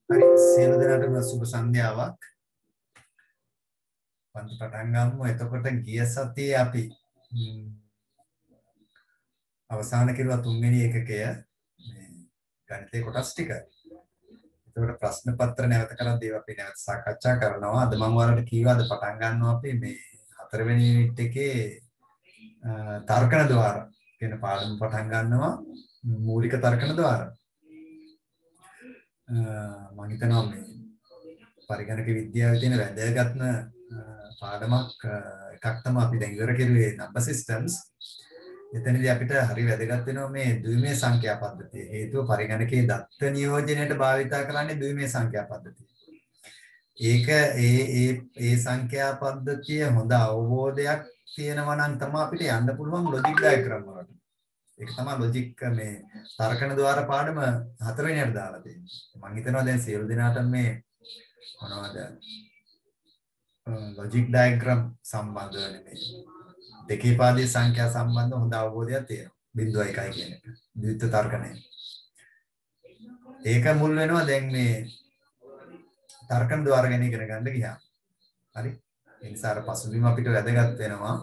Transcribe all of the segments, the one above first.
හරි සියලු දෙනාටම සුබ සන්ධ්‍යාවක්. පන්ති පටන් ගමු. එතකොට ගිය සතියේ අපි අවසාන කෙරුවා තුන්වෙනි ඒකකය මේ ගණිතයේ කොටස් ටික. එතකොට ප්‍රශ්න පත්‍ර නැවත කරද්දී අපි නැවත සාකච්ඡා කරනවා. අද මම ඔයාලට කීවාද පටන් ගන්නවා අපි මේ හතරවෙනි යුනිට් එකේ තර්කන ద్వාර කියන පාඩම පටන් ගන්නවා. මූලික තර්කන ద్వාර. මම හිතනවා මේ පරිගණක විද්‍යාවේ තියෙන වැදගත්ම පාඩමක් එකක් තමයි අපි දැන් ඉවර කෙරුවේ නම්බර් සිස්ටම්ස්. එතනදී අපිට හරි වැදගත් වෙනවා මේ ද්විමේය සංඛ්‍යා පද්ධතිය. හේතුව පරිගණකයේ දත්ත නියෝජනයට භාවිතා කරන්නේ ද්විමේය සංඛ්‍යා පද්ධතිය. ඒක ඒ සංඛ්‍යා පද්ධතිය හොඳ අවබෝධයක් තියෙනවා නම් තමයි අපිට යන්න පුළුවන් ලොජික් ඩයග්‍රෑම් වලට. ඒක තමයි ලොජික් මේ තර්කන ద్వාර පාඩම හතරවෙනියට දාලා තියෙන්නේ. මම හිතනවා දැන් සියලු දෙනාට මේ මොනවද ලොජික් ඩයග්‍රෑම් සම්බන්ධව නෙමෙයි. දෙකේ පාදයේ සංඛ්‍යා සම්බන්ධ හොඳ අවබෝධයක් තියෙනවා. 0.1 කියන එක. ද්විත්ව තර්කණය. ඒක මුල් වෙනවා දැන් මේ තර්කන ద్వාර ගැන ඉගෙන ගන්න ගියාම. හරි. ඒ නිසා අර පසුබිම අපිට වැදගත් වෙනවා.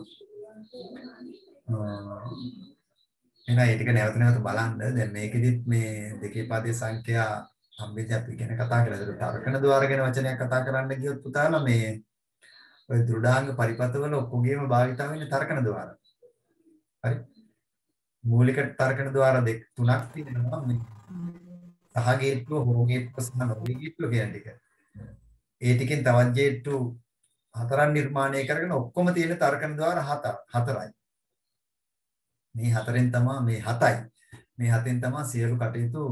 එහෙනම් ඒ ටික නැවත නැවත බලන්න. දැන් මේකෙදිත් මේ දෙකේ පාදයේ සංඛ්‍යා සම්බන්ධය අපි ගැන කතා කරලා තර්කන ద్వාර ගැන වචනයක් කතා කරන්න ගියොත් පුතාලා මේ ඔය දෘඩාංග පරිපථවල ඔක්කොගේම භාවිතා වෙන්නේ තර්කන ద్వාර. හරි. මූලික තර්කන ద్వාර තුනක් තියෙනවා මේ සහගේට්ටුව, හෝගේට්ටුව සහ නොගේට්ටුව කියන ටික. ඒ ටිකෙන් තවත් ගේට්ටු හතරක් නිර්මාණය කරගෙන ඔක්කොම තියෙන තර්කන ద్వාර හතරයි. මේ හතරෙන් තමයි මේ හතයි. මේ හතෙන් තමයි සියලු කටයුතු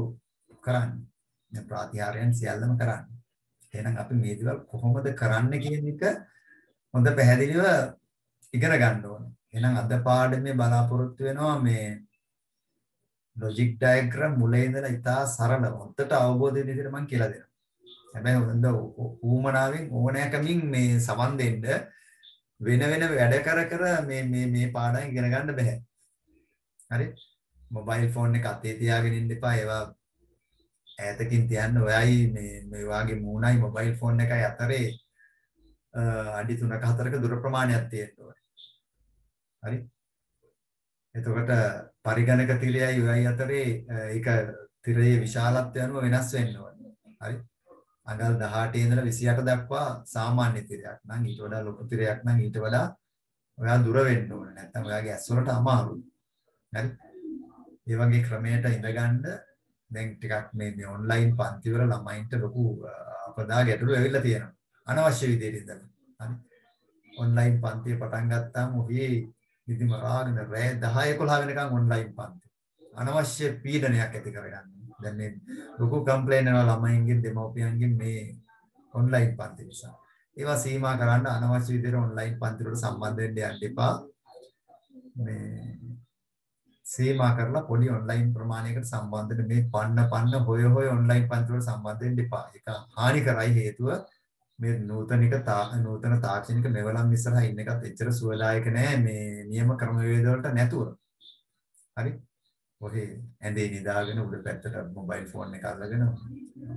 කරන්නේ. මේ ප්‍රාතිහාර්යයන් සියල්ලම කරන්නේ. එහෙනම් අපි මේ දේවල් කොහොමද කරන්නේ කියන එක හොඳ පැහැදිලිව ඉගෙන ගන්න ඕනේ. එහෙනම් අද පාඩමේ බලාපොරොත්තු වෙනවා මේ ලොජික් ඩයග්‍රෑම් මුලින් ඉඳලා ඉතා සරලව හොඳට අවබෝධ වෙන විදිහට මම කියලා දෙනවා. හැබැයි හොඳ ඌමනාවෙන් ඕනෑකමින් මේ සමන් දෙන්න වෙන වැඩ කර මේ පාඩම් ඉගෙන ගන්න බෑ. හරි? මොබයිල් ෆෝන් එක අතේ තියාගෙන ඉන්න එපා. ඒවා ඈතකින් තියන්න. ඔයයි මේ වාගේ මූණයි මොබයිල් ෆෝන් එකයි අතරේ අඩි 3ක 4ක දුර ප්‍රමාණයක් තියෙන්න ඕනේ. හරි? එතකොට පරිගණක තිරයයි ඔයයි අතරේ ඒක තිරයේ විශාලත්වය අනුව වෙනස් වෙන්න ඕනේ. හරි? අඟල් 18 ඉඳලා 28 දක්වා සාමාන්‍ය තිරයක් නම් ඊට වඩා ලොකු තිරයක් නම් ඊට වඩා ඔයා දුර වෙන්න ඕනේ. නැත්නම් ඔයාගේ ඇස් වලට අමාරුයි. හරි? ඒ වගේ ක්‍රමයකට ඉඳගන්න දැන් ටිකක් මේ ඔන්ලයින් පන්ති වල ළමයින්ට ලොකු අපදා ගැටලු ඇවිල්ලා තියෙනවා. අනවශ්‍ය විදිහට ඉඳලා. හරි. ඔන්ලයින් පන්තිය පටන් ගත්තාම ඔහි ඉතින් මරාගෙන රෑ 10 11 වෙනකන් ඔන්ලයින් පන්ති. අනවශ්‍ය පීඩනයක් ඇති කරගන්න. දැන් මේ ලොකු කම්ප්ලේන් එනවා ළමයින්ගෙන් දෙමව්පියන්ගෙන් මේ ඔන්ලයින් පන්ති නිසා. ඒවා සීමා කරන්න අනවශ්‍ය විදිහට ඔන්ලයින් පන්ති වලට සම්බන්ධ වෙන්න යන්න එපා. මේ සීමා කරලා පොඩි ඔන්ලයින් ප්‍රමාණයකට සම්බන්ධ වෙන්න මේ පන්න හොය ඔන්ලයින් පන්ති වලට සම්බන්ධ වෙන්න එපා. ඒක හානිකරයි හේතුව මේ නූතන තාක්ෂණික මෙවලම් ඉස්සරහා ඉන්න එකත් එච්චර සුවදායක නෑ මේ නියම ක්‍රමවේද වලට නැතුව. හරි? ඔහේ ඇඳේ නිදාගෙන උඩ පැත්තට මොබයිල් ෆෝන් එක අල්ලගෙන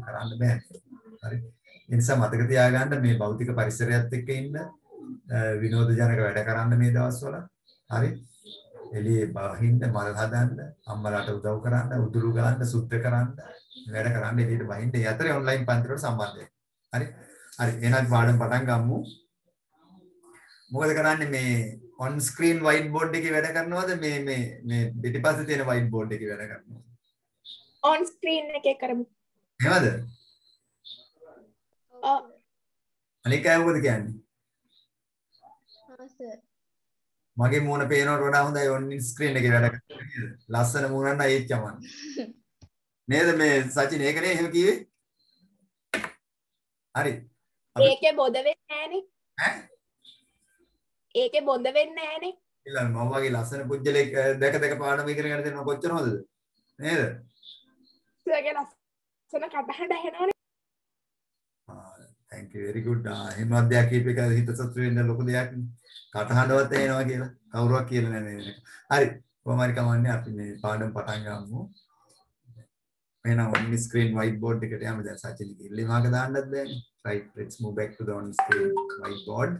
කරන්න බෑ. හරි? ඒ නිසා මතක තියාගන්න මේ භෞතික පරිසරයත් එක්ක ඉන්න විනෝදජනක වැඩ කරන්න මේ දවස්වල. හරි? එළියේ බහින්න මල් හදන්න, අම්මලාට උදව් කරන්න, උදුරු ගන්න, සුද්ධ කරන්න, වැඩ කරන්න එළියට බහින්න. ඒ අතරේ ඔන්ලයින් පන්ති වලට සම්බන්ධ වෙන්න. හරි? හරි එහෙනම් පාඩම් පටන් ගමු. මොකද කරන්නේ මේ on screen white board එකේ වැඩ කරනවද මේ පිටිපස්සේ තියෙන white board එකේ වැඩ කරනවද? on screen එකේ කරමු. එහෙමද? අනික අය මොකද කියන්නේ? සර්. මගේ මූණ පේනවට වඩා හොඳයි on screen එකේ වැඩ කරන්නේ නේද? ලස්සන මූණක් නම් ඒත් යමන්න. නේද මේ සචින් ඒකනේ එහෙම කිව්වේ? හරි. ඒකේ බොද වෙන්නේ නැහනේ. ඈ? ඒකේ බොඳ වෙන්නේ නැහනේ. ඊළඟ මම වගේ ලස්සන පුජ්‍යලෙක් දැක පාඩම ඉගෙන ගන්න දෙනවා කොච්චර හොඳද? නේද? සර්ගේ ලස්සන කටහඬ ඇහෙනවනේ. thank you very good. එහෙම අධ්‍යයක් කීප එක හිත සතුට වෙන්න ලොකු දෙයක්. කටහඬවත් එනවා කියලා කවුරුවක් කියලා නෑ. හරි. කොහොම හරි කමන්නේ අපි මේ පාඩම පටන් ගමු. එහෙනම් on screen whiteboard එකට යමු දැන් සචින් කිල්ලි මාක දාන්නත් බෑනේ. Right, let's move back to the on screen whiteboard.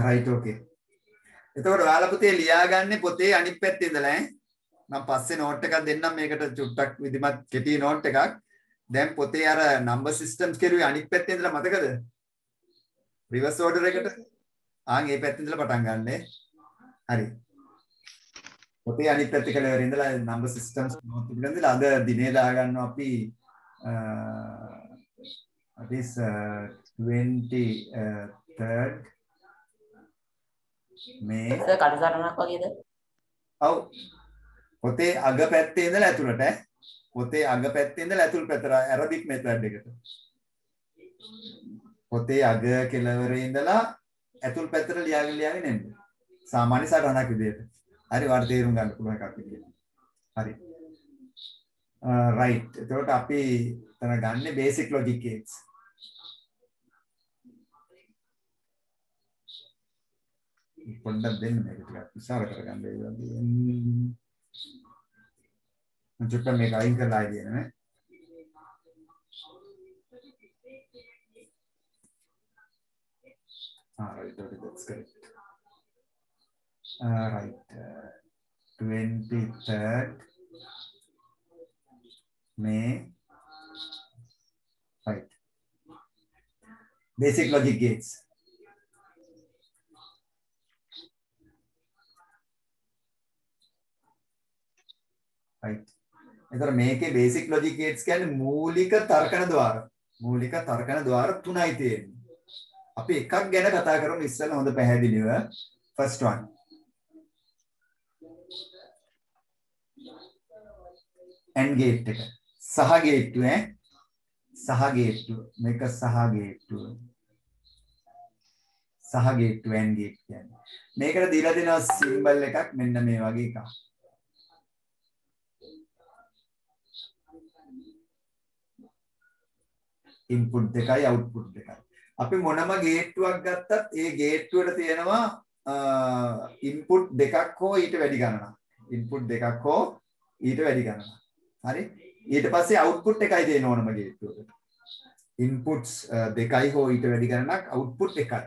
Right, okay. එතකොට ඔයාලා පුතේ ලියාගන්නේ පොතේ අනිත් පැත්තේ ඉඳලා ඈ. මම පස්සේ නෝට් එකක් දෙන්නම් මේකට චුට්ටක් විදිමත් කෙටි නෝට් එකක්. දැන් පොතේ අර නම්බර් සිස්ටම්ස් කෙරුවේ අනිත් පැත්තේ ඉඳලා මතකද? රිවර්ස් ඕඩර් එකට. ආන් ඒ පැත්තේ ඉඳලා පටන් ගන්නනේ. හරි. පොතේ අනිත් පැත්තේ කියලා ඉඳලා නම්බර් සිස්ටම්ස් නෝට් එක ඉඳලා අද දිනේ දාගන්නවා අපි this 23rd මේ කටසටහනක් වගේද? ඔව්. පොතේ අග පැත්තේ ඉඳලා ඇතුළට පොතේ අග පැත්තේ ඉඳලා ඇතුළ පැත්තට ඇරබික් මෙතඩ් එකට. පොතේ අග කෙළවරේ ඉඳලා ඇතුළ පැත්තට ලියාගෙන එන්න. සාමාන්‍ය සටහනක් විදියට. හරි වාට තේරුම් ගන්න පුළුවන් එකක් විදියට. හරි. right. එතකොට අපි එතන ගන්න basic logic gates. පොඩ්ඩක් දෙන්න මේක ටිකක් විස්තර කරගන්න ඒ වගේ. මම චුට්ටක් මේක අයින් කරලා ආයෙ නේ. right, okay, that's correct. Right. 23rd May. Right. Basic logic gates. Right. එතකොට මේකේ basic logic gates කියන්නේ මූලික තර්කන ద్వාර. මූලික තර්කන ద్వාර තුනයි තියෙන්නේ. අපි එකක් ගැන කතා කරමු ඉස්සෙල්ලා හොඳ පැහැදිලිව. First one. AND gate එක. සහ gate ඈ. සහ gate මේක සහ gate. සහ gate AND gate කියන්නේ. මේකට දීලා දෙනවා symbol එකක් මෙන්න මේ වගේ එකක්. input දෙකයි output දෙකයි. අපි මොනම ගේට්ටුවක් ගත්තත් ඒ ගේට්ටුවට තියෙනවා input දෙකක් හෝ ඊට වැඩි ගණනක්. input දෙකක් හෝ ඊට වැඩි ගණනක්. හරි? ඊට පස්සේ output එකයි තියෙන ඕනම ගේට්ටුවකට. inputs දෙකයි හෝ ඊට වැඩි ගණනක් output එකයි.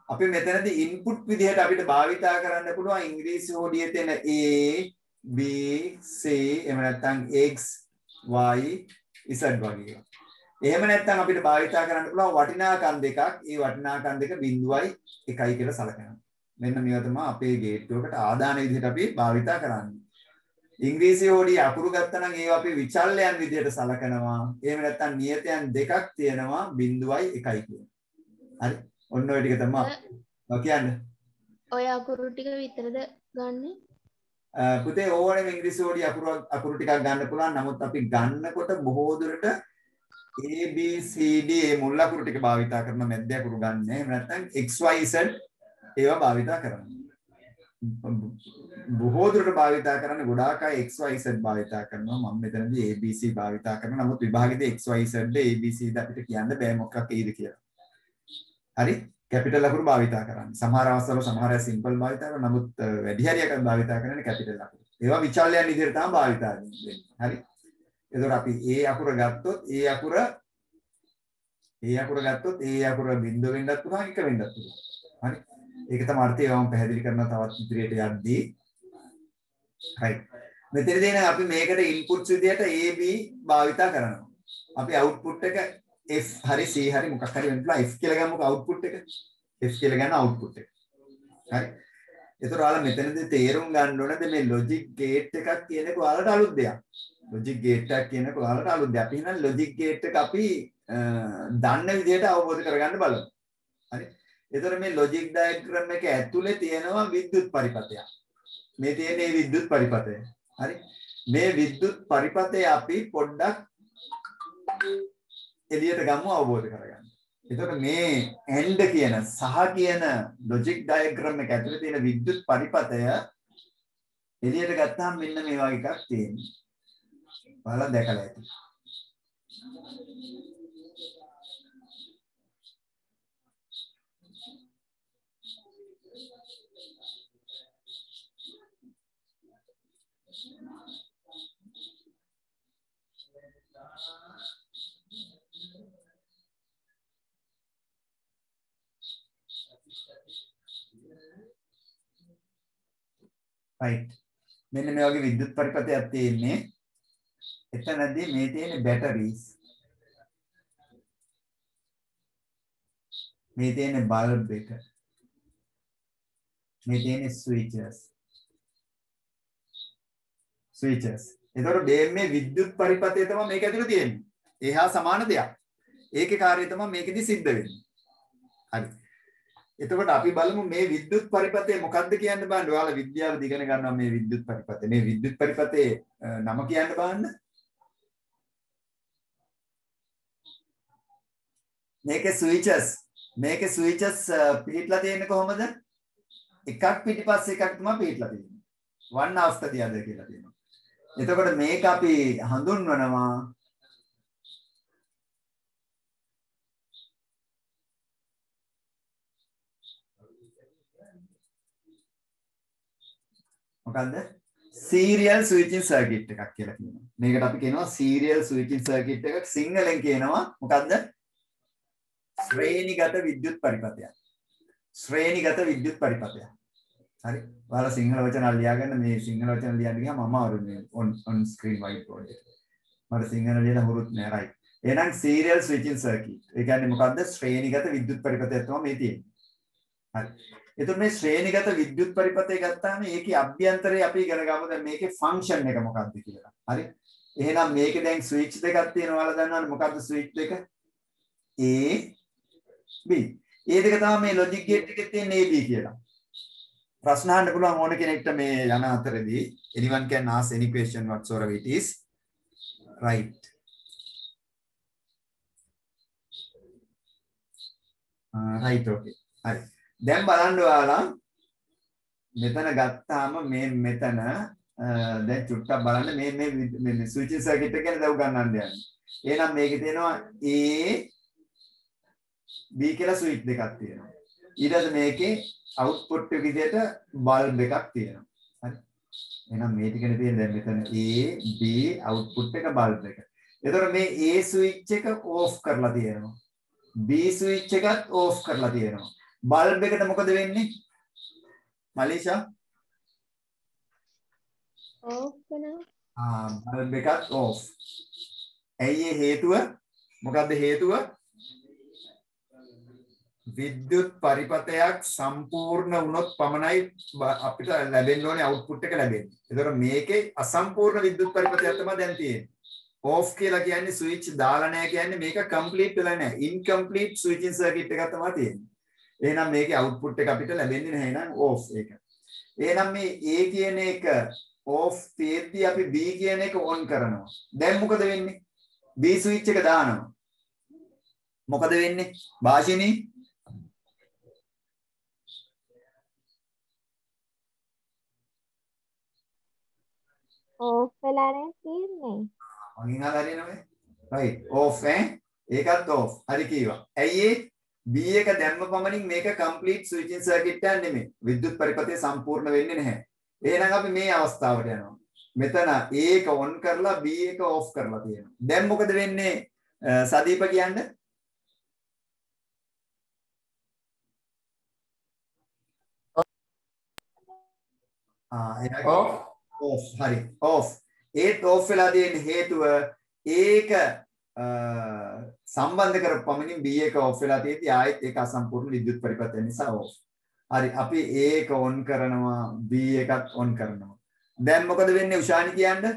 අපි මෙතනදී input විදිහට අපිට භාවිතා කරන්න පුළුවන් ඉංග්‍රීසි හොඩියේ තියෙන A, B, C එහෙම නැත්නම් X, Y, Z වගේ. එහෙම නැත්නම් අපිට භාවිතා කරන්න පුළුවන් වටිනාකම් දෙකක්. ඒ වටිනාකම් දෙක 0.1 කියලා සලකනවා. මෙන්න මේවා තමයි අපේ ගේට්ටුවකට ආදාන විදිහට අපි භාවිතා කරන්නේ. ඉංග්‍රීසි හොඩිය අකුරු ගත්තා නම් ඒවා අපි විචල්‍යයන් විදිහට සලකනවා. එහෙම නැත්නම් නියතයන් දෙකක් තියෙනවා 0.1 කියලා. හරි? ඔන්න ඔය ටික තමයි කියන්නේ. ඔය අකුරු ටික විතරද ගන්නෙ? පුතේ ඕනෙම ඉංග්‍රීසි හොඩිය අකුරු ටිකක් ගන්න පුළුවන්. නමුත් අපි ගන්නකොට බොහෝ දුරට A B C D මේ මුල් අකුරු ටික භාවිතා කරන මැද අකුරු ගන්න. එහෙම නැත්නම් X Y Z ඒවා භාවිතා කරනවා. බොහෝ දුරට භාවිතා කරන්නේ ගොඩාක් අය X Y Z භාවිතා කරනවා. මම මෙතනදී A B C භාවිතා කරනවා. නමුත් විභාගෙදී X Y Z A B C ද අපිට කියන්න බෑ මොකක් ඒද කියලා. හරි? කැපිටල් අකුරු භාවිතා කරන්නේ. සමහර අවස්ථාවල සමහර අය සිම්පල් භාවිතා කරනවා. නමුත් වැඩි හරියක් භාවිතා කරන්නේ කැපිටල් අකුරු. ඒවා විචල්‍යයන් විදිහට තමයි භාවිතා වෙන්නේ. හරි? එතකොට අපි ඒ අකුර ගත්තොත් ඒ අකුර බිඳුව වෙන්නත් පුළුවන් එක වෙන්නත් පුළුවන්. හරි. ඒක තමයි අර්ථය වම පැහැදිලි කරනවා තවත් ඉදිරියට යද්දී. right. මෙතනදී නම් අපි මේකට ඉන්පුට්ස් විදියට A B භාවිතා කරනවා. අපි අවුට්පුට් එක F හරි C හරි මොකක් හරි වෙන්න පුළුවන්. F කියලා ගමුකෝ අවුට්පුට් එක. F කියලා ගන්න අවුට්පුට් එක. හරි. එතකොට ඔයාලා මෙතනදී තේරුම් ගන්න ඕනද මේ ලොජික් ගේට් එකක් කියන එක ඔයාලට අලුත් දෙයක්. ලොජික් ගේට් එකක් කියන එක ඔයාලට අලුත් දෙයක්. අපි එහෙනම් ලොජික් ගේට් එක අපි දන්න විදිහට අවබෝධ කරගන්න බලමු. හරි. එතකොට මේ ලොජික් ඩයග්‍රෑම් එක ඇතුලේ තියෙනවා විද්‍යුත් පරිපථයක්. මේ තියෙන්නේ විද්‍යුත් පරිපථය. හරි. මේ විද්‍යුත් පරිපථය අපි පොඩ්ඩක් එළියට ගමු අවබෝධ කරගන්න. එතකොට මේ AND කියන සහ කියන ලොජික් ඩයග්‍රෑම් එක ඇතුලේ තියෙන විද්‍යුත් පරිපථය එළියට ගත්තාම මෙන්න මේ වගේ එකක් තියෙනවා. බලලා දැකලා ඇති. right. මෙන්න මේ වගේ විද්‍යුත් පරිපථයක් තියෙන්නේ. එතනදී මේ තියෙන බැටරිස්. මේ තියෙන බල්බ් එක. මේ තියෙන ස්විචස්. එතකොට මේ විද්‍යුත් පරිපථය තමයි මේක ඇතුළේ තියෙන්නේ. ඒහා සමාන දෙයක්. ඒකේ කාර්යය තමයි මේකෙදි සිද්ධ වෙන්නේ. හරි. එතකොට අපි බලමු මේ විද්‍යුත් පරිපථය මොකක්ද කියන්න බලන්න. ඔයාලා විද්‍යාව ඉගෙන ගන්නවා මේ විද්‍යුත් පරිපථය. මේ විද්‍යුත් පරිපථයේ නම කියන්න බලන්න. මේකේ ස්විචස් පිටලා තියෙන්නේ කොහොමද? එකක් පිටිපස්සේ එකක් තමයි පිටලා තියෙන්නේ. one after the other කියලා තියෙනවා. එතකොට මේක අපි හඳුන්වනවා මොකද්ද? serial switching circuit එකක් කියලා කියනවා. මේකට අපි කියනවා serial switching circuit එකක්. සිංහලෙන් කියනවා මොකද්ද? ශ්‍රේණිගත විද්‍යුත් පරිපථයක්. ශ්‍රේණිගත විද්‍යුත් පරිපථයක්. හරි. ඔයාලා සිංහල වචන ලියාගන්න. මේ සිංහල වචන ලියන්න ගියාම අමාරුයි on screen white board එක. මට සිංහල ලියන්න හුරුත් නෑ. right. එහෙනම් serial switching circuit. ඒ කියන්නේ මොකද්ද? ශ්‍රේණිගත විද්‍යුත් පරිපථයක් තමයි මේ තියෙන්නේ. හරි. එතකොට මේ ශ්‍රේණිගත විද්‍යුත් පරිපථය ගත්තාම ඒකේ අභ්‍යන්තරේ අපි ඉගෙන ගමු දැන් මේකේ ෆන්ක්ෂන් එක මොකක්ද කියලා. හරි. එහෙනම් මේකේ දැන් ස්විච් දෙකක් තියෙනවා. ඔයාලා දන්නවනේ මොකක්ද ස්විච් දෙක? A B. ඒ දෙක තමයි මේ ලොජික් ගේට් එකේ තියෙන AB කියලා. ප්‍රශ්න අහන්න පුළුවන් ඕන කෙනෙක්ට මේ යන අතරදී anyone can ask any question whatsoever it is. Right. Right, okay. හරි. දැන් බලන්න ඔයාලා මෙතන ගත්තාම මේ මෙතන දැන් චුට්ටක් බලන්න මේ ස්විචින් සර්කිට් එක ගැන දව ගන්නන්න යන්නේ. එහෙනම් මේකේ තියෙනවා A B කියලා ස්විච් දෙකක් තියෙනවා. ඊට පස්සේ මේකේ අවුට්පුට් එක විදිහට බල්බ් එකක් තියෙනවා. හරි. එහෙනම් මේ ටිකනේ තියෙන්නේ දැන් මෙතන A B අවුට්පුට් එක බල්බ් එක. එතකොට මේ A ස්විච් එක ඕෆ් කරලා තියෙනවා. B ස්විච් එකත් ඕෆ් කරලා තියෙනවා. බල්බ් එකට මොකද වෙන්නේ? මලීෂා? ඕෆ් වෙනවා. බල්බ් එකත් ඕෆ්. ඇයි ඒ හේතුව? මොකද්ද හේතුව? විද්‍යුත් පරිපථයක් සම්පූර්ණ වුණොත් පමණයි අපිට ලැබෙන්න ඕනේ අවුට්පුට් එක ලැබෙන්නේ. ඒතකොට මේකේ අසම්පූර්ණ විද්‍යුත් පරිපථයක් තමයි දැන් තියෙන්නේ. ඕෆ් කියලා කියන්නේ ස්විච් දාලා නැහැ කියන්නේ මේක කම්ප්ලීට් වෙලා නැහැ. ඉන්කම්ප්ලීට් ස්විචින් සර්කිට් එකක් තමයි තියෙන්නේ. එහෙනම් මේකේ අවුට්පුට් එක අපිට ලැබෙන්නේ නැහැ නේද? ඕෆ් එක. එහෙනම් මේ A කියන එක ඕෆ් තියෙද්දි අපි B කියන එක ඔන් කරනවා. දැන් මොකද වෙන්නේ? B ස්විච් එක දානවා. මොකද වෙන්නේ? භාෂිනී ඕෆ් වෙලා තියෙන්නේ. මගෙන් අහලා හරියනවද? right off ඒකත් off. හරි කීවා. ඇයි ඒ B එක දැම්ම පමණින් මේක complete switching circuit එකක් නෙමෙයි. විද්‍යුත් පරිපථය සම්පූර්ණ වෙන්නේ නැහැ. එහෙනම් අපි මේ අවස්ථාවට යනවා. මෙතන A එක on කරලා B එක off කරලා තියෙනවා. දැන් මොකද වෙන්නේ? සදීප කියන්නේ? off. හරි. off. ඒත් off වෙලා තියෙන හේතුව ඒක සම්බන්ධ කරපු පමණින් B එක off වෙලා තියෙද්දි ආයෙත් ඒක අසම්පූර්ණ විද්‍යුත් පරිපථය නිසා off. හරි අපි A එක on කරනවා B එකත් on කරනවා. දැන් මොකද වෙන්නේ උෂානි කියන්නේ?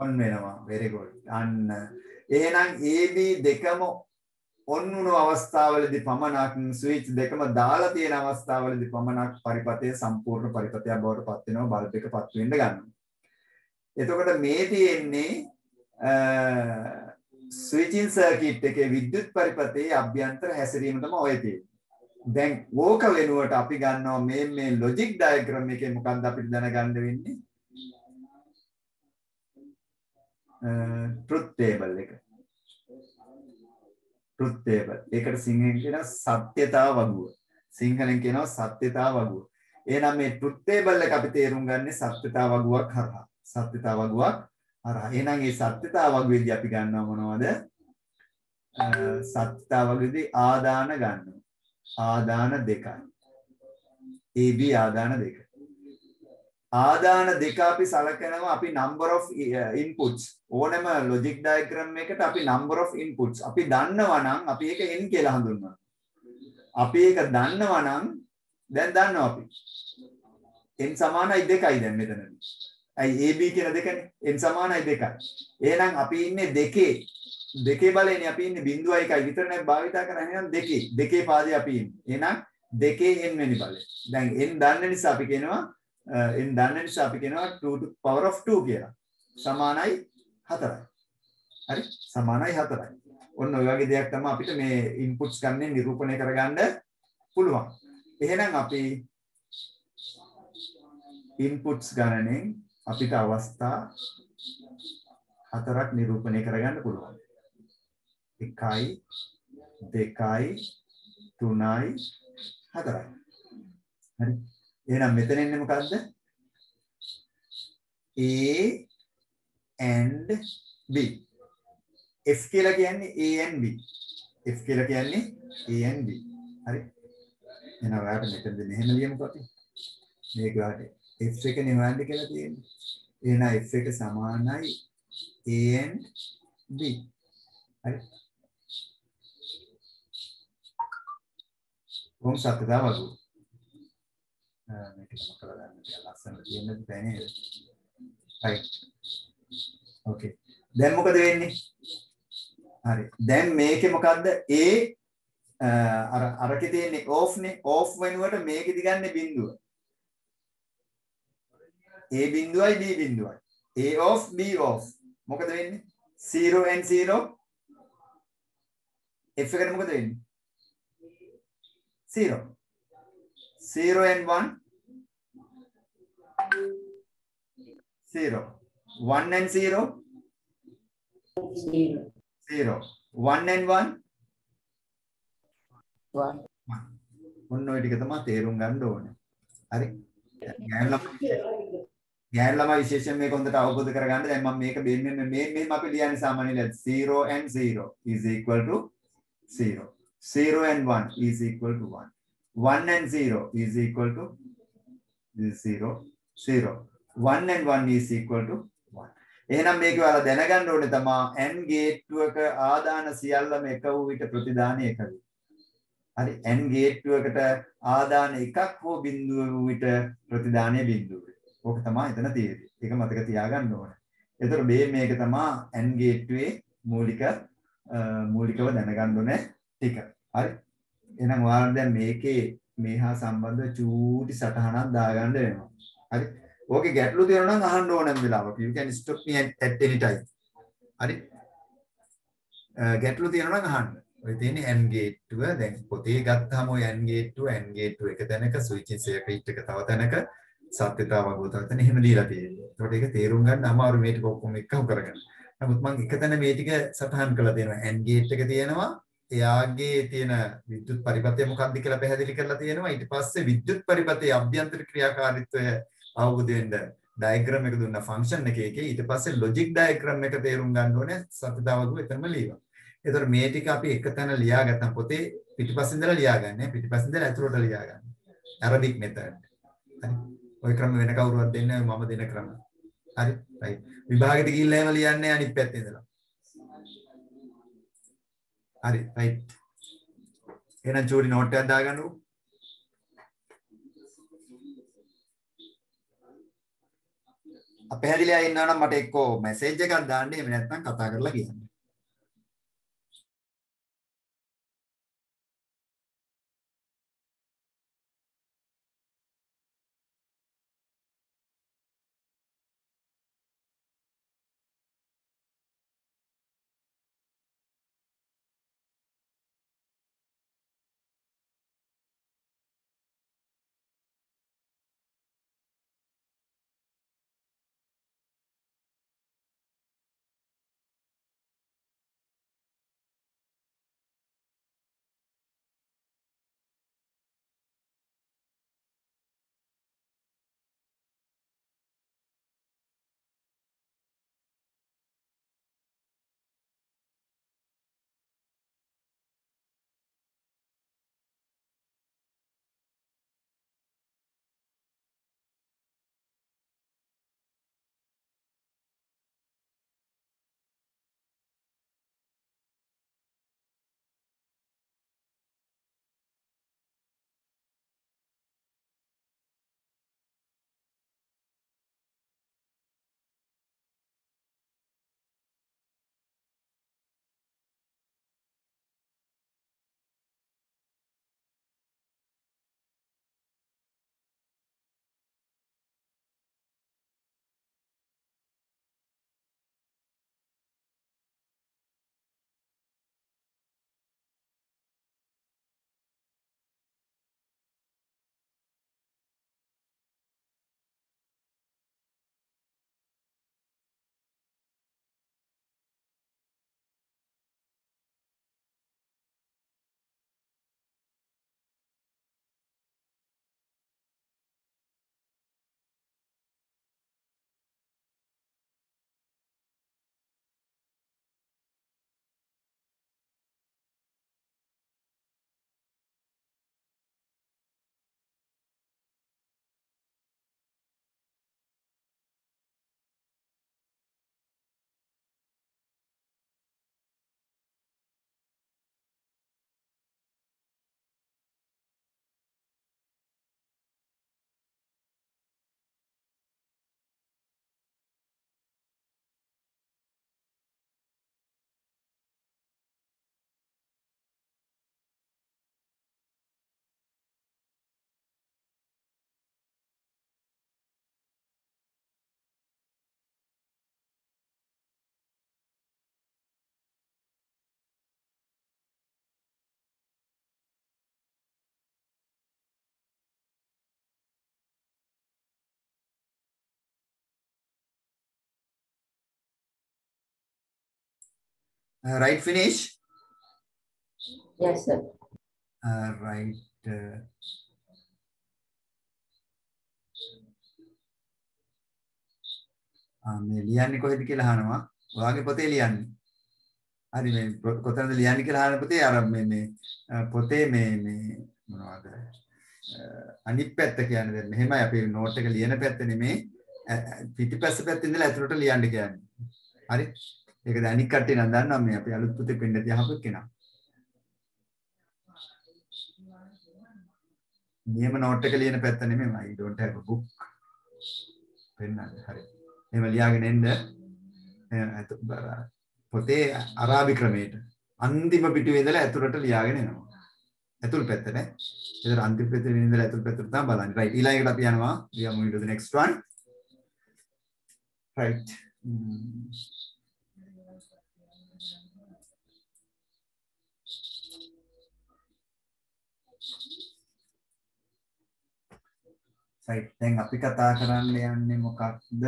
on වෙනවා. very good. අන්න එහෙනම් AB දෙකම on වුණු අවස්ථාවලදී පමණක් ස්විච් දෙකම දාලා තියෙන අවස්ථාවලදී පමණක් පරිපථය සම්පූර්ණ පරිපථයක් බවට පත් වෙනවා බල්බ් එක පත් වෙන්න ගන්නවා. එතකොට මේ තියෙන්නේ ස්විචින් සර්කිට් එකේ විද්‍යුත් පරිපථයේ අභ්‍යන්තර හැසිරීම තමයි ඔය තියෙන්නේ. දැන් ඕක වෙනුවට අපි ගන්නවා මේ ලොජික් ඩයග්‍රෑම් එකේ මොකක්ද අපිට දැනගන්න වෙන්නේ? ට්‍රුත් ටේබල් එක. Truth table. ඒකට සිංහලෙන් කියනවා සත්‍යතා වගුව. සිංහලෙන් කියනවා සත්‍යතා වගුව. එහෙනම් මේ ට්‍රුත් ටේබල් එක අපි තේරුම් ගන්නේ සත්‍යතා වගුවක් හරහා. සත්‍යතා වගුවක් හරහා. එහෙනම් මේ සත්‍යතා වගුවේදී අපි ගන්නවා මොනවද? සත්‍යතා වගුවේදී ආදාන ගන්නවා. ආදාන දෙකයි. AB ආදාන දෙක. ආදාන දෙක අපි සලකනවා අපි number of inputs. ඕනම logic diagram එකකට අපි number of inputs. අපි දන්නවා නම් අපි ඒක n කියලා හඳුන්වනවා. අපි ඒක දන්නවා නම් දැන් දන්නවා අපි. n සමානයි 2යි දැන් මෙතනදී. අයි AB කියන දෙකනේ. n සමානයි 2යි. එහෙනම් අපි ඉන්නේ දෙකේ බලේනේ අපි ඉන්නේ 0.1යි විතරනේ භාවිතා කරන්නේ. එහෙනම් දෙකේ පාදේ අපි ඉන්නේ. එහෙනම් දෙකේ n වෙනි බලය. දැන් n දන්න නිසා අපි කියනවා n දන්න නිසා අපි කියනවා 2 to power of 2 කියලා. සමානයි 4යි. හරි? සමානයි 4යි. ඔන්න ඔය වගේ දෙයක් තමයි අපිට මේ ඉන්පුට්ස් ගන්න නිරූපණය කරගන්න පුළුවන්. එහෙනම් අපි ඉන්පුට්ස් ගණනෙන් අපිට අවස්ථා 4ක් නිරූපණය කරගන්න පුළුවන්. 1යි 2යි 3යි 4යි. හරි. එහෙනම් මෙතන එන්නේ මොකද්ද? A and B. F කියලා කියන්නේ A and B. F කියලා කියන්නේ A and B. හරි. එහෙනම් ඔයාලට මෙතනදී මෙහෙම ලියමුකෝ අපි. මේක ඔයාලට F එක නෙවන්න කියලා තියෙන්නේ. එහෙනම් F එක සමානයි A and B. හරි. කොහොම සත්‍යතාව වගේ. මේක තමයි කරලා ගන්න කියලා ලස්සන කියන්න බෑ නේද? right okay දැන් මොකද වෙන්නේ? හරි දැන් මේකේ මොකද්ද? අරකේ තියෙන්නේ off නේ. off වෙනුවට මේකෙදි ගන්න බිඳුව. A බිඳුවයි B බිඳුවයි. A off B off. මොකද වෙන්නේ? 0 and 0 F එකට මොකද වෙන්නේ? 0 0 and 1 0 1 and 0 0 1 and 1 1 ඔන්න ඔය ටික තමයි තේරුම් ගන්න ඕනේ. හරි. ගෑන් ළමයි විශේෂයෙන් මේක හොඳට අවබෝධ කරගන්න. දැන් මම මේක මෙහෙම අපි ලියන්නේ සාමාන්‍යයෙන් 0 and 0 is equal to 0. 0 and 1 is equal to 1. 1 and 0 is equal to 0. 0. 1 and 1 is equal to 1. එහෙනම් මේක ඔයාලා දැනගන්න ඕනේ තමයි AND ගේට්ටුවක ආදාන සියල්ලම එක වූ විට ප්‍රතිදානය එක වේ. හරි AND ගේට්ටුවකට ආදාන එකක් හෝ බිඳුව වූ විට ප්‍රතිදානය බිඳුව වේ. ඕක තමයි එතන තියෙන්නේ. ඒක මතක තියාගන්න ඕනේ. ඒතර මේක තමයි AND ගේට්ටුවේ මූලිකව දැනගන්න ඕනේ ටික. හරි. එහෙනම් ඔයාලා දැන් මේකේ මේහා සම්බන්ධ චූටි සටහනක් දාගන්න වෙනවා. හරි. ඕකේ ගැටලු තියෙනවා නම් අහන්න ඕනම වෙලාවක. You can stop me at any time. හරි. ගැටලු තියෙනවා නම් අහන්න. ඔය තියෙන්නේ AND ගේට්ටුව. දැන් පොතේ ගත්තාම ඔය AND ගේට්ටුව එක තැනක ස්විචින් සර්කිට් එක තව තැනක සත්‍යතාව වගුව තව තැන එහෙම දීලා තියෙනවා. ඒකට ඒක තේරුම් ගන්න අමාරු මේ ටික ඔක්කොම එකව කරගන්න. නමුත් මම එක තැන මේ ටික සටහන් කරලා තියෙනවා. AND ගේට් එක තියෙනවා. එයාගේ තියෙන විද්‍යුත් පරිපථය මොකක්ද කියලා පැහැදිලි කරලා තියෙනවා. ඊට පස්සේ විද්‍යුත් පරිපථයේ අභ්‍යන්තර ක්‍රියාකාරීත්වය අවබෝධ වෙන්න ඩයග්‍රෑම් එක දුන්නා ෆන්ක්ෂන් එකේ. ඊට පස්සේ ලොජික් ඩයග්‍රෑම් එක තේරුම් ගන්න ඕනේ සත්‍යතාවක එතනම ලියනවා. ඒතර මේ ටික අපි එක තැන ලියාගත්තා පොතේ පිටිපස්සින් ඉඳලා ලියාගන්නේ. පිටිපස්සින් ඉඳලා ඇතුළට ලියාගන්න. Arabic method. හරි. ඔය ක්‍රම වෙන කවුරුවත් දෙන්නේ නැහැ මම දෙන ක්‍රම. හරි. right. විභාගෙට ගිහිල්ලා එහෙම ලියන්නේ අනිත් පැත්තේ ඉඳලා. හරි right. එහෙනම් චූටි නෝට් එකක් දාගන්නකෝ. අපහැදිලියා ඉන්නවා නම් මට එක්කෝ මැසේජ් එකක් දාන්න. එහෙම නැත්නම් කතා කරලා කියන්න. Right, finish. Yes, sir. Right. මේ ලියන්නේ කොහෙද කියලා අහනවා. ඔයාගේ පොතේ ලියන්නේ. හරි මේ කොතනද ලියන්නේ කියලා අහන පොතේ අර මේ පොතේ මේ මොනවද අනිත් පැත්ත කියන්නේ දැන් මෙහෙමයි අපි නෝට් එක ලියන පැත්ත නෙමේ පිටිපස්ස පැත්තේ ඉඳලා ඇතුළට ලියන්න කියන්නේ. හරි. ඒක දැන් අනිත් කට්ටිය නම් දන්නවා මේ අපි අලුත් පොතේ පෙන්න තියහපු කෙනා. නියම නෝට් එක ලියන පැත්ත නෙමෙයි I don't have a book. පෙන්නන්න හරි. එහෙම ලියාගෙන එන්න පොතේ අරාබි ක්‍රමයට අන්තිම පිටුවේ ඉඳලා ඇතුළට ලියාගෙන එනවා. ඇතුල් පැත්ත නේ. ඒතර අන්තිම පැත්තේ ඉඳලා ඇතුල් පැත්තට තමයි බලන්නේ. right. ඊළඟට අපි යනවා. we are moving to the next one. right. right. දැන් අපි කතා කරන්න යන්නේ මොකක්ද?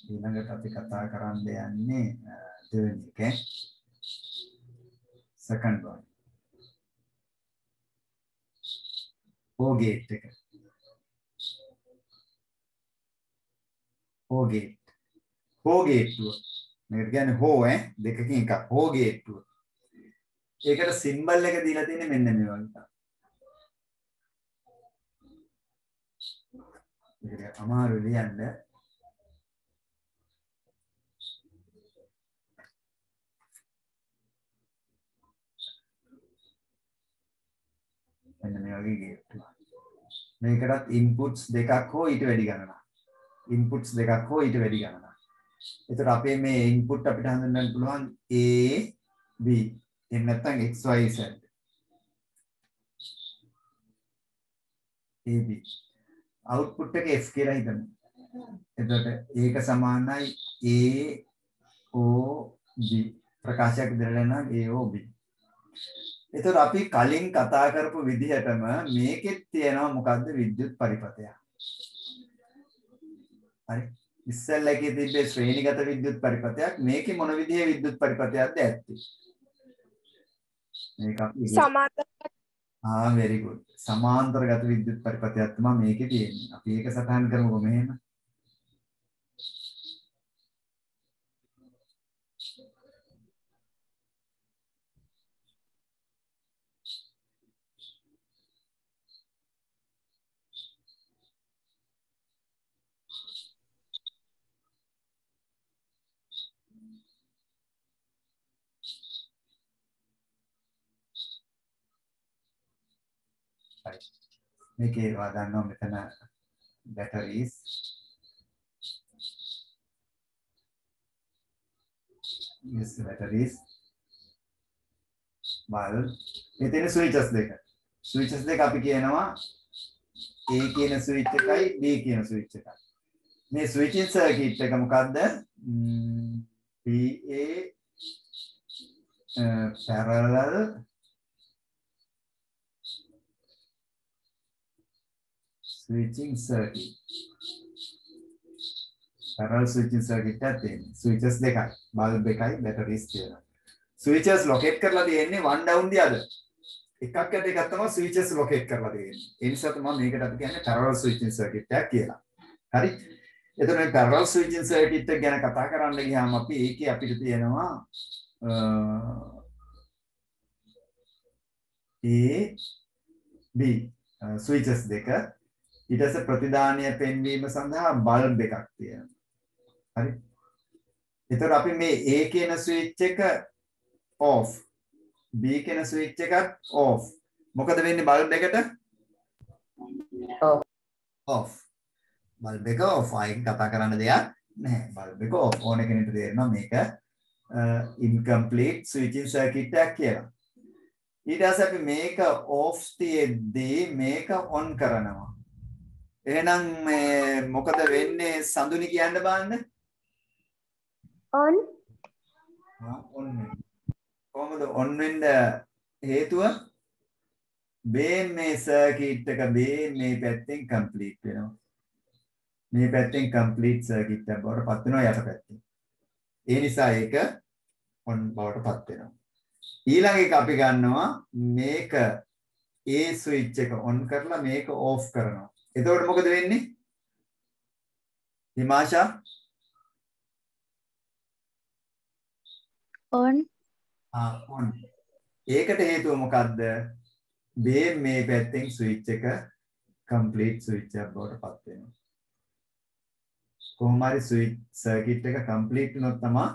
ඊළඟට අපි කතා කරන්න යන්නේ දෙවෙනි එකේ second one. Hogate එක. Hogate. Hogate. මේකට කියන්නේ හෝ දෙකකින් එකක් Hogate. ඒකට සිම්බල් එක දීලා තියෙන්නේ මෙන්න මේ වගේ. ඒක අමාරු ලියන්න. මෙන්න මේ වගේ ගේට්. මේකටත් ඉන්පුට්ස් දෙකක් හෝ ඊට වැඩි ගණනක්. ඉන්පුට්ස් දෙකක් හෝ ඊට වැඩි ගණනක්. ඒතර අපේ මේ ඉන්පුට් අපිට හඳුන්වන්න පුළුවන් A B එහෙම නැත්නම් X Y Z. A B. output එක F කියලා හිතමු. එතකොට ඒක සමානයි A O B. ප්‍රකාශයක් දෙන්න නම් A O B. එතකොට අපි කලින් කතා කරපු විදිහටම මේකෙත් තියෙනවා මොකද්ද විද්‍යුත් පරිපථයක්. හරි. ඉස්සෙල්ලා එකේ තිබ්බේ ශ්‍රේණිගත විද්‍යුත් පරිපථයක්. මේකේ මොන විදිහේ විද්‍යුත් පරිපථයක්ද ඇත්තේ? මේක අපි සමාන්තර very good. සමාන්තරගත විද්‍යුත් පරිපථයක් තමයි මේකේ තියෙන්නේ. අපි ඒක සටහන් කරමුකෝ මෙහෙම. මේකේ වා ගන්නවා මෙතන batteries yes batteries bulb මෙතන switches දෙක අපි කියනවා A කියන switch එකයි B කියන switch එකයි මේ switching circuit එක මොකද්ද PA parallel switching circuit. Parallel switching circuit එකක් තියෙනවා. switches දෙකයි, bulb එකයි, batteries තියෙනවා. switches locate කරලා තියෙන්නේ one down the other. එකක් යට එකක් තමයි switches locate කරලා තියෙන්නේ. ඒ නිසා තමයි මේකට අපි කියන්නේ parallel switching circuit එකක් කියලා. හරි? එතකොට මේ parallel switching circuit එක ගැන කතා කරන්න ගියාම අපි ඒකේ අපිට තියෙනවා A B switches දෙක ඊට පස්සේ ප්‍රතිදානය පෙන්වීම සඳහා බල්බ් එකක් තියෙනවා. හරි. එතකොට අපි මේ A කියන ස්විච් එක off B කියන ස්විච් එකත් off. මොකද වෙන්නේ බල්බ් එකට? off. බල්බ් එක off. ආයෙත් කතා කරන්න දෙයක් නැහැ. බල්බ් එක off. ඕන කෙනෙකුට තේරෙනවා මේක incomplete switching circuit එකක් කියලා. ඊට පස්සේ අපි මේක off තියේදී මේක on කරනවා. එහෙනම් මේ මොකද වෙන්නේ සඳුනි කියන්න බලන්න on on කොහොමද on වෙන්න හේතුව මේ සර්කිට් එක මේ පැත්තෙන් කම්ප්ලීට් වෙනවා මේ පැත්තෙන් කම්ප්ලීට් සර්කිට් එක බවට පත් වෙනවා යට පැත්තෙන් ඒ නිසා ඒක on බවට පත් වෙනවා. ඊළඟ එක අපි ගන්නවා මේක A switch එක on කරලා මේක off කරනවා. එතකොට මොකද වෙන්නේ? හිමාෂා on on. ඒකට හේතුව මොකද්ද? මේ පැත්තෙන් ස්විච් එක complete switch එකක් බවට පත් වෙනවා. කොහොම හරි ස්විච් සර්කිට් එක complete වුණොත් තමයි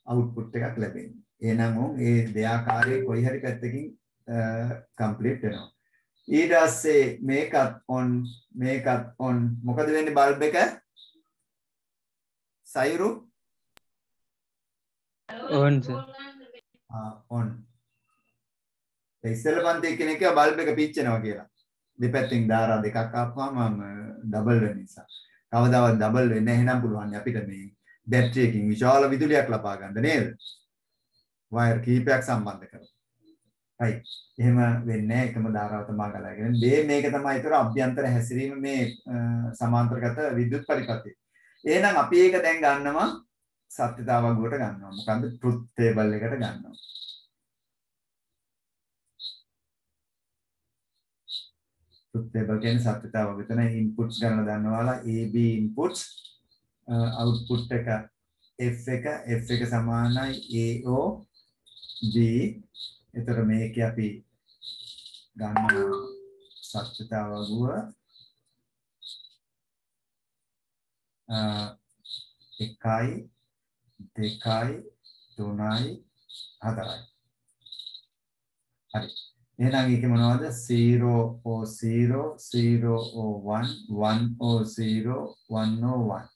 output එකක් ලැබෙන්නේ. එහෙනම් මේ දෙආකාරයේ කොයි හරි පැත්තකින් complete වෙනවා. ඊට පස්සේ මේකත් on මොකද වෙන්නේ බල්බ් එක? සයිරු on sir. on. ඉස්සෙල්ලා පන්ති කෙනෙක් කිව්වා බල්බ් එක පිච්චෙනවා කියලා. දෙපැත්තෙන් ධාරා දෙකක් ආපුවාම ඩබල් වෙන නිසා. කවදාවත් ඩබල් වෙන්නේ නැහැ. එහෙනම් පුළුවන් අපිට මේ බැටරි එකකින් විශාල විදුලියක් ලබා ගන්න නේද? වයර් කීපයක් සම්බන්ධ කරලා. right. එහෙම වෙන්නේ නැහැ. එකම ධාරාව තමයි ගලාගෙන. මේක තමයි ඒතර අභ්‍යන්තර හැසිරීම මේ සමාන්තරගත විද්‍යුත් පරිපථය. එහෙනම් අපි ඒක දැන් ගන්නවා සත්‍යතාවගුවට ගන්නවා. මොකන්ද? ට්‍රුත් ටේබල් එකට ගන්නවා. ට්‍රුත් ටේබල් කියන්නේ සත්‍යතාවග. එතන ඉන්පුට්ස් ගන්න දන්නවාලා AB ඉන්පුට්ස් output එක F එක සමානයි AO B. එතකොට මේකේ අපි ගන්න සත්‍යතාවගුව 1 2 3 4යි. හරි. එහෙනම් ඒකේ මොනවද 0 0 0 1 1 0 1 1.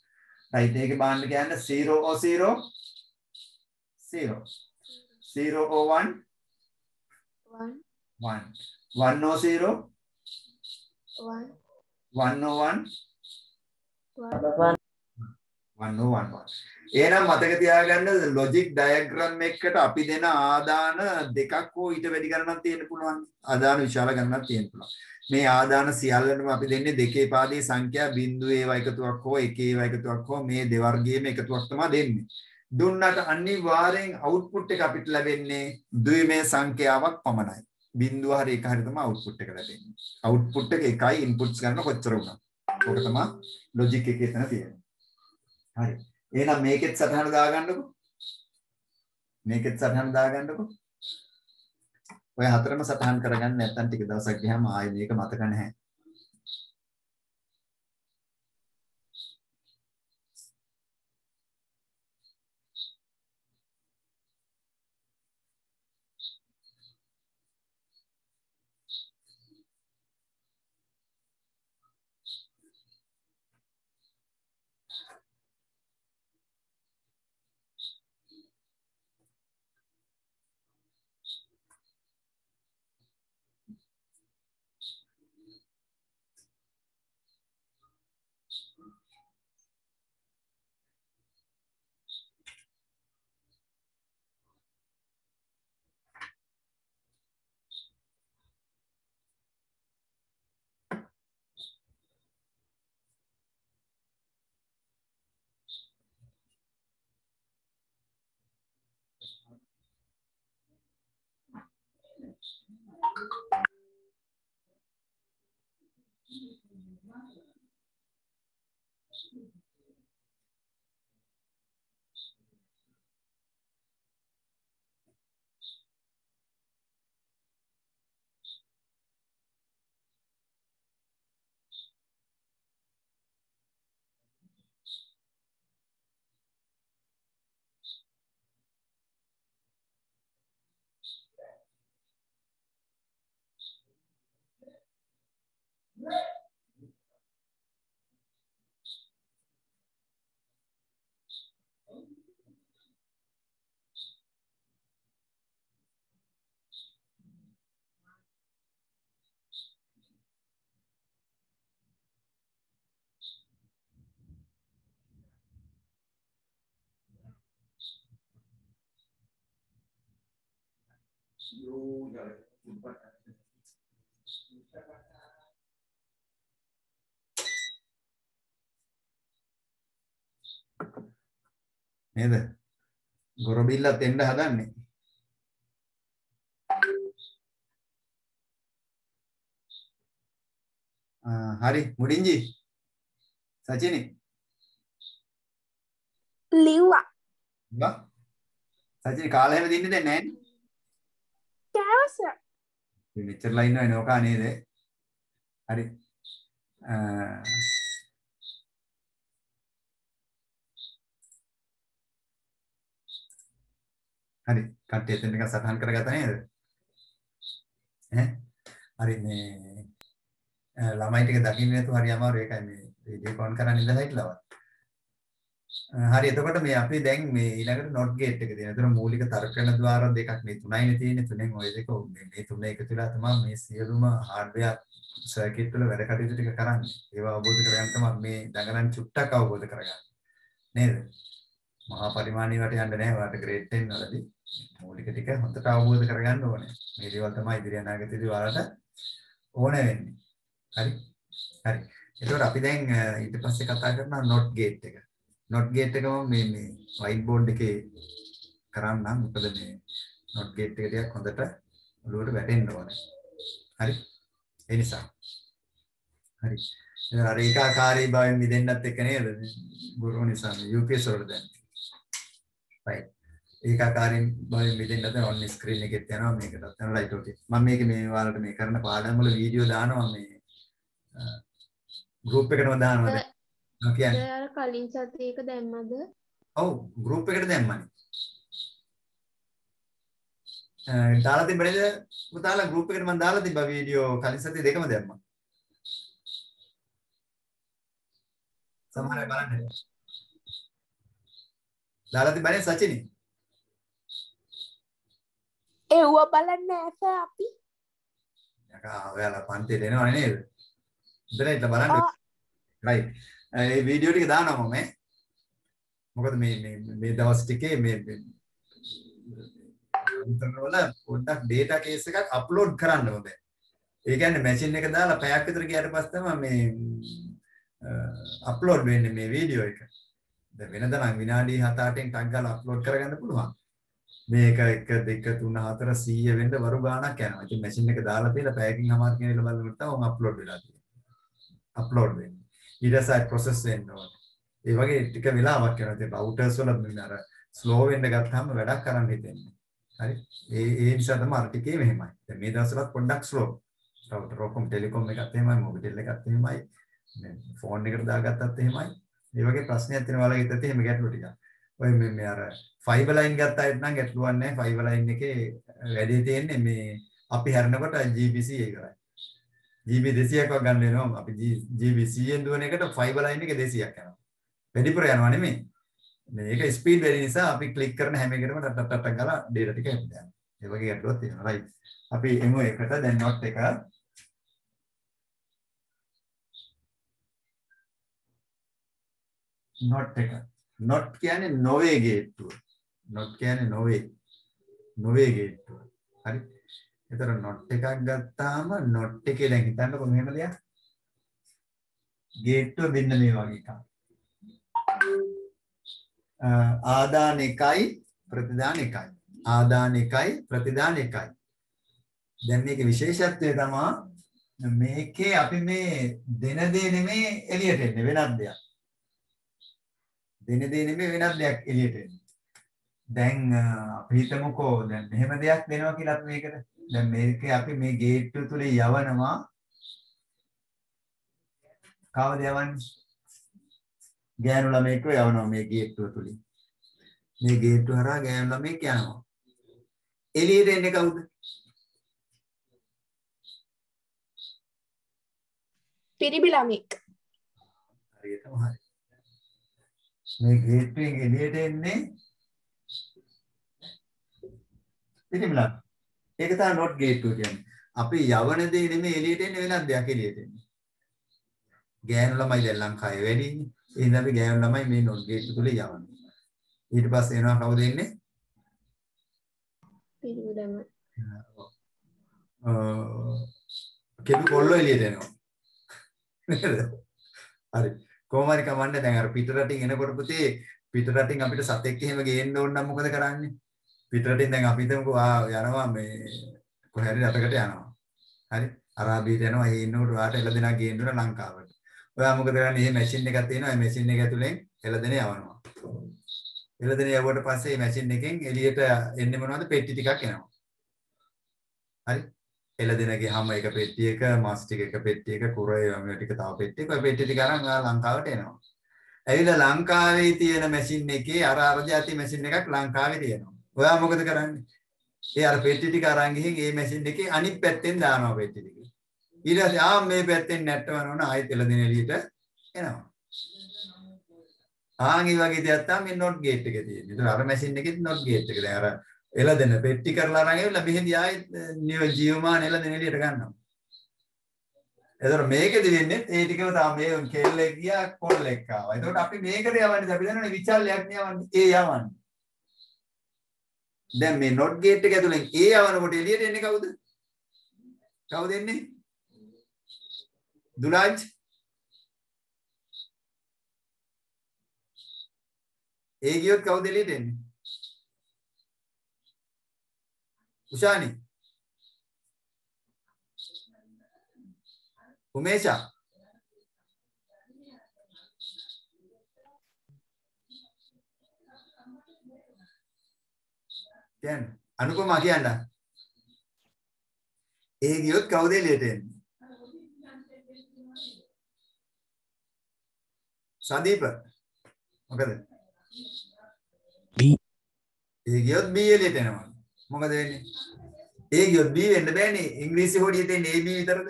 right ඒකේ බාන්න කියන්නේ 0 0 0 0 1 1 1 1 0 1 1 1 1 එහෙනම් මතක තියාගන්න ලොජික් ඩයග්‍රෑම් එකකට අපි දෙන ආදාන දෙකක් හෝ ඊට වැඩි ගණනක් තියෙන්න පුළුවන්. ආදාන විශාල ගණනක් තියෙන්න පුළුවන්. මේ ආදාන සියල්ලම අපි දෙන්නේ දෙකේ පාදයේ සංඛ්‍යා බිංදුව ඒවා එකතුවක් හෝ එකේ ඒවා එකතුවක් හෝ මේ දෙවර්ගයේම එකතුවක් තමයි දෙන්නේ. දුන්නට අනිවාර්යෙන් අවුට්පුට් එක අපිට ලැබෙන්නේ ද්විමය සංඛ්‍යාවක් පමණයි. බිංදුව හරි එක හරි තමයි අවුට්පුට් එක ලැබෙන්නේ. අවුට්පුට් එක එකයි ඉන්පුට්ස් ගන්න කොච්චර වුණා. ඕක තමයි ලොජික් එකේ එතන තියෙන්නේ. හරි. එහෙනම් මේකෙත් සටහන දාගන්නකො. ඔය හතරම සටහන් කරගන්න නැත්නම් ටික දවසක් ගියාම ආයේ මේක මතක නැහැ. නේද? ගොරබිල්ලත් එන්න හදන්නේ. හරි මුඩින්ජි. සචිනි. ලිව්වා. බා. සචිනි කාලා හැම දින්නේ දැන් නැහැ නේ. කෑවස. මෙච්චරලා ඉන්නවනේ නෝකා නේද? හරි. හරි කට්ටිය එතන එක සටහන් කරගත්තා නේද? ඈ හරි මේ ළමයි ටික දකින්න නැතුව හරි අමාරු ඒකයි මේ වීඩියෝ කොන් කරන් ඉඳලා හිටලවත්. හරි එතකොට මේ අපි දැන් මේ ඊළඟට not gate එක දෙන. ඒතර මූලික තර්කන ద్వාර දෙකක් මේ තුනයිනේ තියෙන්නේ. තුනෙන් ওই දෙක මේ තුන එකතු වෙලා තමයි මේ සියලුම hardware circuit වල වැඩ කටයුතු ටික කරන්නේ. ඒවා අවබෝධ කරගන්න තමයි මේ දඟලන් චුට්ටක් අවබෝධ කරගන්න. නේද? මහා පරිමාණී වට යන්න නැහැ. ඔයාලට grade 10 වලදී මූලික ටික හොඳට අවබෝධ කරගන්න ඕනේ. මේ දේවල් තමයි ඉදිරි අනාගතයේදී ඔයාලට ඕනේ වෙන්නේ. හරි. හරි. එතකොට අපි දැන් ඊට පස්සේ කතා කරනවා not gate එක. not gate එකම මේ white board එකේ කරන්නම්. මොකද මේ not gate එක ටිකක් හොඳට ඔළුවට වැටෙන්න ඕනේ. හරි. ඒ නිසා. හරි. අර ඒකාකාරී භාවයෙන් මිදෙන්නත් එක්ක නේද? ගුරු නිසා UPS වල දැන්. right. ඒකාකාරී භාවයෙන් මිදෙන්නත් on screen එකෙත් යනවා මේකටත් යනවා right okay. මම මේක මේ ඔයාලට මේ කරන පාඩම් වල වීඩියෝ දානවා මේ group එකටම දානවා. කියන්නේ අර කලින් සතියේක දැම්මද? ඔව් group එකට දැම්මනේ. දාලා තිබ්බනේද? පුතාලා group එකට මම දාලා තිබ්බා වීඩියෝ කලින් සතියේ දෙකම දැම්මා. සමහර අය බලන්න. දාලා තිබ්බනේ සචිනි. ඒව බලන්න ඇස අපි. යකා ඔයාලා පන්තියට එනවනේ නේද? ඉතින් ඒක බලන්න. right. ඒ වීඩියෝ ටික දානවා මම. මොකද මේ දවස් ටිකේ මේ ඉන්ටර්නෙට් වල පොඩ්ඩක් data case එකක් අප්ලෝඩ් කරන්න ඕනේ. ඒ කියන්නේ මැෂින් එක දාලා පැයක් විතර ගියාට පස්සේ තමයි මේ අප්ලෝඩ් වෙන්නේ මේ වීඩියෝ එක. දැන් වෙනදා නම් විනාඩි 7-8න් ටක් ගාලා අප්ලෝඩ් කරගන්න පුළුවන්. මේක 1 2 3 4 100 වෙන්න වරු ගාණක් යනවා. ඉතින් මැෂින් එක දාලා තියලා පැයකින් අමාරු කෙනෙක් බලනකොට තමයි අප්ලෝඩ් වෙලා තියෙන්නේ. අප්ලෝඩ් වෙන්නේ. ඊට පස්සේ process වෙන්න ඕනේ. ඒ වගේ ටික වෙලාවක් යනවා. ඉතින් routers වල අර slow වෙන්න ගත්තාම වැඩක් කරන්න හිතෙන්නේ. හරි. ඒ නිසා තමයි අර ටිකේ මෙහෙමයි. දැන් මේ දවස්වලත් පොඩ්ඩක් slow. router ඔක්කොම ටෙලිකොම් එකත් එහෙමයි, මොබිටෙල් එකත් එහෙමයි. ෆෝන් එකට දාගත්තත් එහෙමයි. මේ වගේ ප්‍රශ්නයක් තියෙනවා වල හිතත් එහෙම ගැටලු ටිකක්. ඔය මේ අර ෆයිබර් ලයින් ගත්ත අයට නම් ගැටලුවක් නැහැ. ෆයිබර් ලයින් එකේ වැඩේ තියෙන්නේ මේ අපි හැරෙනකොට GBC එකයි. GB 200ක් වක් ගන්න වෙනවා. අපි GB 100ෙන් දුවන එකට ෆයිබර් ලයින් එකේ 200ක් යනවා. වැඩිපුර යනවා නෙමෙයි. මේක ස්පීඩ් වැඩි නිසා අපි ක්ලික් කරන හැම එකකටම ටක් ගාලා data ටික එනවා. ඒ වගේ ගැටලුවක් තියෙනවා. right. අපි එමු එකට දැන් not එක not එක. not කියන්නේ නොවේ ගේට්ටුව. not කියන්නේ නොවේ ගේට්ටුව. හරි. ඒතර not එකක් ගත්තාම not එකේ දැන් හිතන්නකො මෙහෙම දෙයක්. ගේට්ටුව මෙන්න මේ වගේ එකක්. ආදාන එකයි ප්‍රතිදාන එකයි. ආදාන එකයි ප්‍රතිදාන එකයි. දැන් මේකේ විශේෂත්වය තමයි මේකේ අපි මේ දෙන දේ නෙමෙයි එළියට එන්නේ වෙනත් දෙයක්. දෙන දේ නෙමෙයි වෙනත් දෙයක් එළියට එන්නේ. දැන් අපි හිතමුකෝ දැන් මෙහෙම දෙයක් දෙනවා කියලා අපි මේකට. දැන් මේකේ අපි මේ ගේට්ටුව තුල යවනවා. කවද යවන්නේ? ගෑනු ළමයෙක්ව යවනවා මේ ගේට්ටුව තුලින්. මේ ගේට්ටුව හරහා ගෑනු ළමයෙක් යනවා. එළියට එන්නේ කවුද? පිරිමි ළමෙක්. හරියටම හරි. මේ ගේට්ටුවෙන් එළියට එන්නේ පිරිමි ළමයි. ඒක තමයි not ගේට්ටුව කියන්නේ. අපි යවන දේ නෙමෙයි එළියට එන්නේ වෙනත් දෙයක් එළියට එන්නේ. ගෑනු ළමයි දැන් ලංකාවේ වැඩිනේ. ඒ හින්දා අපි ගෑනු ළමයි මේ not ගේට්ටුව තුල යවන්නේ. ඊට පස්සේ එනවා කවුද එන්නේ? පිරිමි ළමයි. කෙටු කොල්ලෝ එළියට එනවා. නේද? හරි. කොහොම හරි කමන්නේ දැන් අර පිට රටින් එනකොට පුතේ පිටරටින් අපිට සතෙක් එහෙම ගේන්න ඕන නම් මොකද කරන්නේ? පිටරටින් දැන් අපි හිතමුකෝ යනවා මේ කොහේ හරි රටකට යනවා. හරි? අරාබියට යනවා. ඒ ඉන්නකොට ඔයාට එළදෙනා ගේන්න ඕන ලංකාවට. ඔයා මොකද කරන්නේ? මේ මැෂින් එකක් තියෙනවා. ඒ මැෂින් එක ඇතුලෙන් එළදෙන යවනවා. එළදෙන යවුවට පස්සේ මේ මැෂින් එකෙන් එළියට එන්නේ මොනවද? පෙට්ටි ටිකක් එනවා. හරි? එළදෙනගේ හැම එක පෙට්ටියක, මස් ටික එක පෙට්ටියක, කුරේ මේ ටික තව පෙට්ටියක, ඔය පෙට්ටි ටික අරන් ඔයා ලංකාවට එනවා. ඇවිල්ලා ලංකාවේ තියෙන මැෂින් එකේ අර જાති මැෂින් එකක් ලංකාවේ තියෙනවා. ඔයා මොකද කරන්නේ? ඒ අර පෙට්ටි ටික අරන් ගිහින් ඒ මැෂින් එකේ අනිත් පැත්තෙන් දානවා පෙට්ටි ටික. ඊට පස්සේ මේ පැත්තෙන් නැට්ටවනවන ආයෙත් එළදෙන එළියට එනවා. මේ වගේ දෙයක් තමයි මේ නොට් ගේට් එකේ තියෙන්නේ. ඒතර අර මැෂින් එකෙත් නොට් ගේට් එක. දැන් අර එළදෙන පෙට්ටි කරලා අරන් ඇවිල්ලා මෙහෙදි ආයෙත් ජීවමාන එළදෙන එළියට ගන්නවා. එතකොට මේකෙදි වෙන්නේ ඒ ටිකම තමයි මේ කෙල්ලෙක් ගියා කොල්ලෙක් ආවා. එතකොට අපි මේකට යවන්නේ අපි දන්නවනේ විචල්යක් යවන්නේ. ඒ යවන්නේ. දැන් මේ not gate එක ඇතුලෙන් ඒ යවනකොට එළියට එන්නේ කවුද? කවුද එන්නේ? දුලාජ්. ඒ ගියොත් කවුද එළියට එන්නේ? උෂානි. උමේෂා. කියන්නේ අනුපමා කියන්න. ඒ ගියොත් කවුද එළියට එන්නේ? සදීප. මොකද? B. ඒ ගියොත් B එළියට එනවා. මොකද වෙන්නේ? ඒ ගියොත් B වෙන්න බෑනේ. ඉංග්‍රීසි හොඩියේ තියෙන AB විතරද?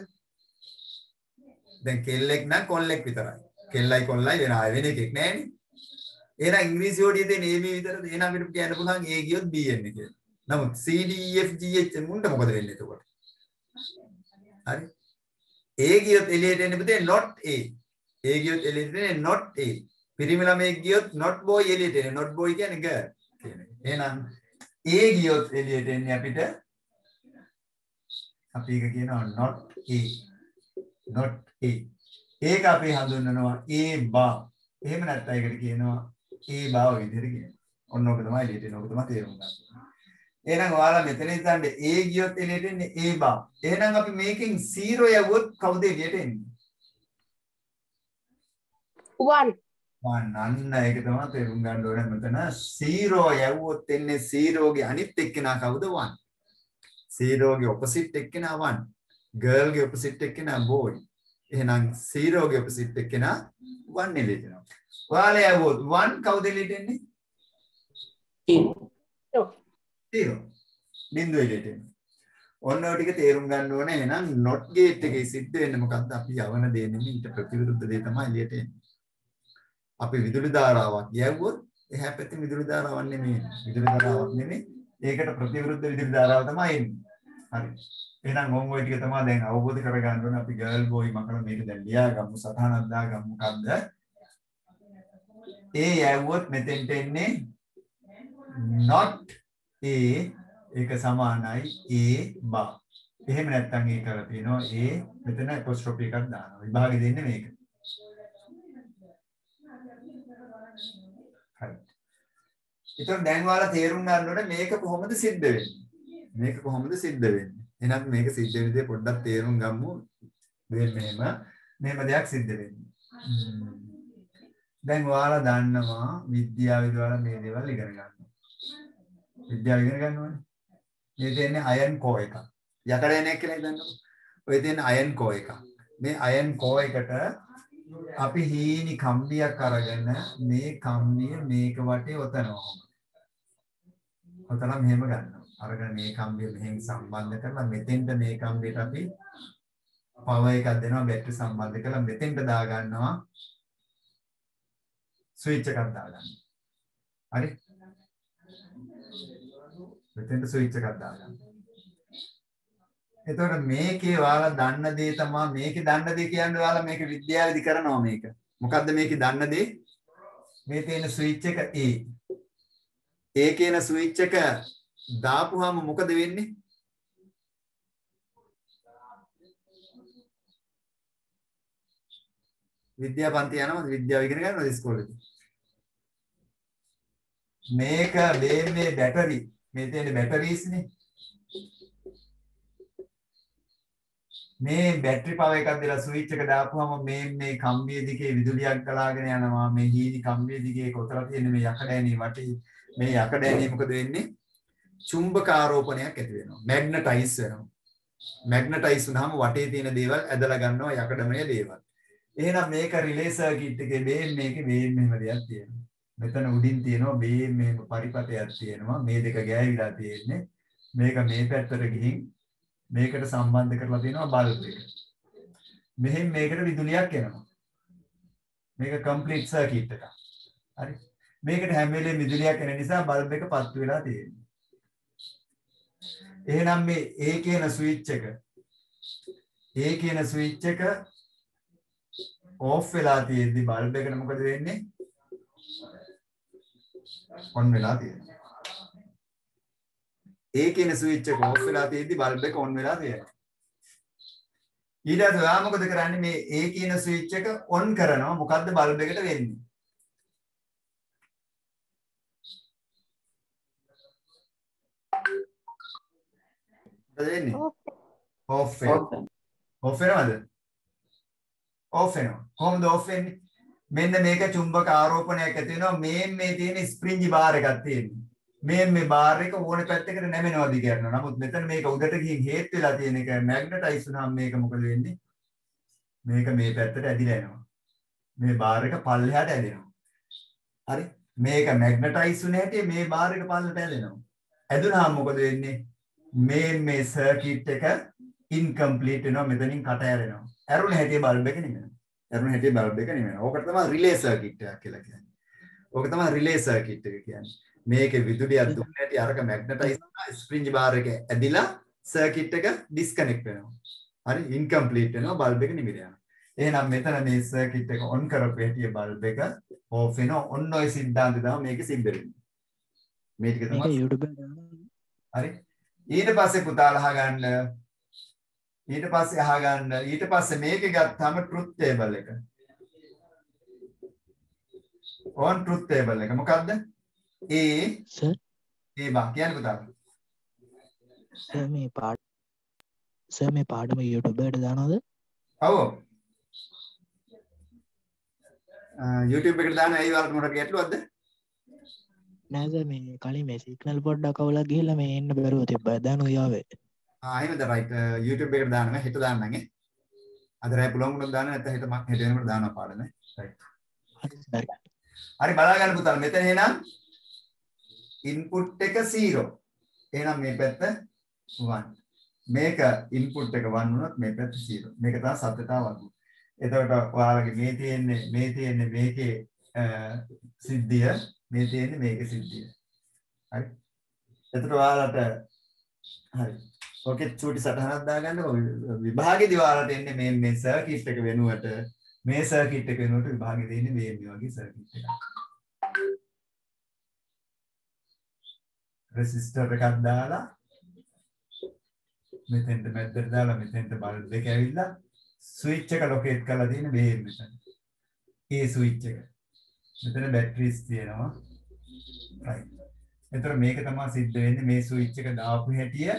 දැන් කෙල්ලෙක් නම් කොල්ලෙක් විතරයි. කෙල්ලයි කොල්ලයි වෙන ආයෙ වෙන එකෙක් නෑනේ. එහෙනම් ඉංග්‍රීසි හොඩියේ තියෙන AB විතරද? එහෙනම් අපිට කියන්න පුළුවන් A ගියොත් B එන්නේ කියලා. නමුත් C D E F G H මුන්ට මොකද වෙන්නේ එතකොට? හරි. A ගියොත් එළියට එන්නේ පුතේ not A. A ගියොත් එළියට එන්නේ not A. පිරිමි ළමයෙක් ගියොත් not boy එළියට එන්නේ. not boy කියන්නේ girl කියන්නේ. එහෙනම් A ගියොත් එළියට එන්නේ අපිට අපි එක කියනවා not A. not A. ඒක අපි හඳුන්වනවා A bar. එහෙම නැත්නම් ඒකට කියනවා A bar විදිහට කියනවා. ඔන්න ඔක තමයි එළියට එන්නේ. ඔක තමයි තේරුම් ගන්න. එහෙනම් ඔයාලා මෙතන ඉඳන් A ගියොත් එළියට එන්නේ A bar. එහෙනම් අපි මේකෙන් 0 යවුවොත් කවුද එළියට එන්නේ? 1 අන්න ඒක තමයි තේරුම් ගන්න ඕනේ මෙතන 0 යවුවොත් එන්නේ 0 ගේ අනිත් එක්කෙනා කවුද 1? 0 ගේ opposite එක්කෙනා 1. girl ගේ opposite එක්කෙනා boy. එහෙනම් 0 ගේ opposite එක්කෙනා 1 එළියට එනවා. ඔයාලා යවුවොත් 1 කවුද එළියට එන්නේ? 0. බිඳුව එළියට එන්නේ. ඔන්න ඔය ටික තේරුම් ගන්න ඕනේ. එහෙනම් not gate එකේ සිද්ධ වෙන්නේ මොකද්ද? අපි යවන දේ නෙමෙයි ඊට ප්‍රතිවිරුද්ධ දේ තමයි එළියට එන්නේ. අපි විදුලි ධාරාවක් යවුවොත් එහා පැත්තේ විදුලි ධාරාවක් නෙමෙයි. විදුලි ධාරාවක් නෙමෙයි. ඒකට ප්‍රතිවිරුද්ධ විදුලි ධාරාව තමයි එන්නේ. හරි. එහෙනම් ඕම් ඔය ටික තමයි දැන් අවබෝධ කරගන්න ඕනේ. අපි girl boy මකල මේක දැන් ලියා ගමු සටහනක් දාගමු මොකද්ද? A යවුවොත් මෙතෙන්ට එන්නේ not A ඒක සමානයි A bar. එහෙම නැත්නම් ඒක කරලා තියෙනවා A මෙතන apostrophe එකක් දානවා. විභාගෙ දෙන්නේ මේක. හරි. ඒතර දැන් ඔයාලා තේරුම් ගන්න ඕනේ මේක කොහොමද සිද්ධ වෙන්නේ? මේක කොහොමද සිද්ධ වෙන්නේ? එහෙනම් මේක සිද්ධ වෙන දේ පොඩ්ඩක් තේරුම් ගමු. මෙහෙම දෙයක් සිද්ධ වෙන්නේ. දැන් ඔයාලා දන්නවා විද්‍යාවේදී ඔයාලා මේ දේවල් ඉගෙන ගන්නවා. විද්‍යාව ඉගෙන ගන්නවනේ. මේ තියෙන්නේ අයන් කෝ එකක්. යකඩයනයක් කියලා හිතන්නකො. ඔය තියෙන අයන් කෝ එකක්. මේ අයන් කෝ එකට අපි හීනි කම්බියක් අරගෙන මේ කම්බිය මේක වටේ ඔතනවා. ඔතන මෙහෙම ගන්නවා. අරගෙන මේ කම්බිය මෙහෙන් සම්බන්ධ කරලා මෙතෙන්ට මේ කම්බියට අපි පවර් එකක් දෙනවා බැටරි සම්බන්ධ කරලා මෙතෙන්ට දා ගන්නවා ස්විච් එකක් දා ගන්නවා. හරි? මෙතෙන්ට ස්විච් එකක් දා ගන්නවා. එතකොට මේකේ ඔයාලා දන්න දේ තමයි මේකේ දන්න දේ කියන්නේ ඔයාලා මේක විද්‍යාවේදී කරනවා මේක. මොකද්ද මේකේ දන්න දේ? මේ තියෙන ස්විච් එක A. A කියන ස්විච් එක දාපුවාම මොකද වෙන්නේ? විද්‍යාපන්ති යනවද? විද්‍යාව ඉගෙන ගන්නවද ඉස්කෝලේදී? මේක මේ බැටරි මේ තියෙන බැටරිස් නේ මේ බැටරි පවර් එකක් දාලා ස්විච් එක දාපුවම මේ කම්බිය දිගේ විදුලියක් ගලාගෙන යනවා මේ හීනි කම්බිය දිගේ කොතලා තියෙන මේ යකඩෑනිය වටේ මේ යකඩෑනිය මොකද වෙන්නේ චුම්බක ආරෝපණයක් ඇති වෙනවා මැග්නටයිස් වෙනවා මැග්නටයිස් වුනහම වටේ තියෙන දේවල් ඇදලා ගන්නවා යකඩමය දේවල් එහෙනම් මේක රිලේ සර්කිට් එකේ මේකේ මෙහෙම දෙයක් තියෙනවා මෙතන උඩින් තියෙනවා මේ පරිපතයක් තියෙනවා මේ දෙක ගෑවිලා තියෙන්නේ මේක මේ පැත්තට ගිහින් මේකට සම්බන්ධ කරලා තියෙනවා බල්බ් එක. මෙහෙන් මේකට විදුලියක් එනවා. මේක කම්ප්ලීට් සර්කිට් එකක්. හරි. මේකට හැම වෙලේම විදුලියක් එන නිසා බල්බ් එක පත්තු වෙලා තියෙනවා. එහෙනම් මේ A කියන ස්විච් එක ඕෆ් වෙලා තියෙද්දි බල්බ් එකට මොකද වෙන්නේ? ඔන් වෙලා තියෙනවා. A කියන ස්විච් එක ඕෆ් වෙලා තියෙද්දි බල්බ් එක ඔන් වෙලා තියෙනවා. ඊට පස්සේ ඔයා මොකද කරන්නේ මේ A කියන ස්විච් එක ඔන් කරනවා මොකද්ද බල්බ් එකට වෙන්නේ? මොකද වෙන්නේ? ඕෆ් වෙනවා. ඕෆ් වෙනවද? ඕෆ් වෙනවා. කොහොමද ඕෆ් වෙන්නේ? මෙන්න මේක චුම්බක ආරෝපණයක් ඇති වෙනවා මේ තියෙන ස්ප්‍රින්ජි බාර් එකක් තියෙනවා. මේ බාර් එක ඕන පැත්තකට නැමෙනවා දිගටනවා. නමුත් මෙතන මේක උඩට ගිහින් හේත් වෙලා තියෙන එක මැග්නටයිස් වුනහම මේක මොකද වෙන්නේ? මේක මේ පැත්තට ඇදිලා එනවා. මේ බාර් එක පල්ලෙහාට ඇදෙනවා. හරි? මේක මැග්නටයිස් වුන හැටි මේ බාර් එක පල්ලෙට ඇදෙනවා. ඇදුනහම මොකද වෙන්නේ? මේ සර්කිට් එක ඉන්කම්ප්ලීට් වෙනවා මෙතනින් කට ඇරෙනවා. ඇරුණ හැටි බල්බ් එක නිවෙනවා. ඇරුණ හැටි බල්බ් එක නිවෙනවා. ඕකට තමයි රිලේ සර්කිට් එකක් කියලා කියන්නේ. ඕක තමයි රිලේ සර්කිට් එක කියන්නේ. මේකේ විදුලියක් දුන්න හැටි අරක මැග්නටයිස් වෙනවා ස්ප්‍රින්ජ් බාර් එක ඇදිලා සර්කිට් එක ඩිස්කනෙක්ට් වෙනවා. හරි ඉන්කම්ප්ලීට් වෙනවා බල්බ් එක නිවිල යනවා. එහෙනම් මෙතන මේ සර්කිට් එක ඔන් කරපු හැටි බල්බ් එක ඕෆ් වෙනවා. ඔන්න ඔය සිද්ධාන්තය තමයි මේක සිද්ධ වෙන්නේ. මේ ටික තමයි මේක YouTube එකේ හරි. ඊට පස්සේ පුතාලා අහගන්න ඊට පස්සේ මේක ගත්තාම ට්‍රුත් ටේබල් එක. on truth table එක මොකක්ද? A සර් බා කියන්නේ පුතාලා. සර් මේ පාඩම YouTube එකට දානවද? ඔව්. YouTube එකට දාන ඇයි වලට මොකක්ද ගැටලුවක්ද? නෑ සර් මේ කලින් මේ සිග්නල් පොඩ්ඩක් අවුලා ගිහිල්ලා මේ එන්න බැරුව තිබ්බා. දැන් ඔයාවේ. එහෙමද රයිට් YouTube එකට දානවා හෙට දාන්නම් ඈ. අද රෑ පුළුවන් වුණොත් දාන්න නැත්නම් හෙට වෙනකොට දානවා පාඩම රයිට්. හරි සර්. හරි බලා ගන්න පුතාලා මෙතන එහෙනම් ඉන්පුට් එක 0. එහෙනම් මේ පැත්ත 1. මේක ඉන්පුට් එක 1 වුණොත් මේ පැත්ත 0. මේක තමයි සත්‍යතාව වර්ගය. එතකොට ඔයාලගේ මේ තියෙන්නේ මේකේ සිද්ධිය මේ තියෙන්නේ මේකේ සිද්ධිය. හරි. එතකොට ඔයාලට හරි. ඔකේ චූටි සටහනක් දාගන්නකො විභාගෙදී ඔයාලට එන්නේ මේ සර්කිට් එක වෙනුවට මේ සර්කිට් එක වෙනුවට විභාගෙදී දෙන්නේ මේ වගේ සර්කිට් එකක්. රෙසිස්ටර් එකක් දාලා මෙතෙන්ට මැද්දට දාලා මෙතෙන්ට බල්බ් එක ඇවිල්ලා ස්විච් එක ලොකේට් කරලා තියෙන මෙහෙම මෙතන. ඒ ස්විච් එක. මෙතන බැටරිස් තියෙනවා. right. එතකොට මේක තමයි සිද්ධ වෙන්නේ මේ ස්විච් එක දාපු හැටිය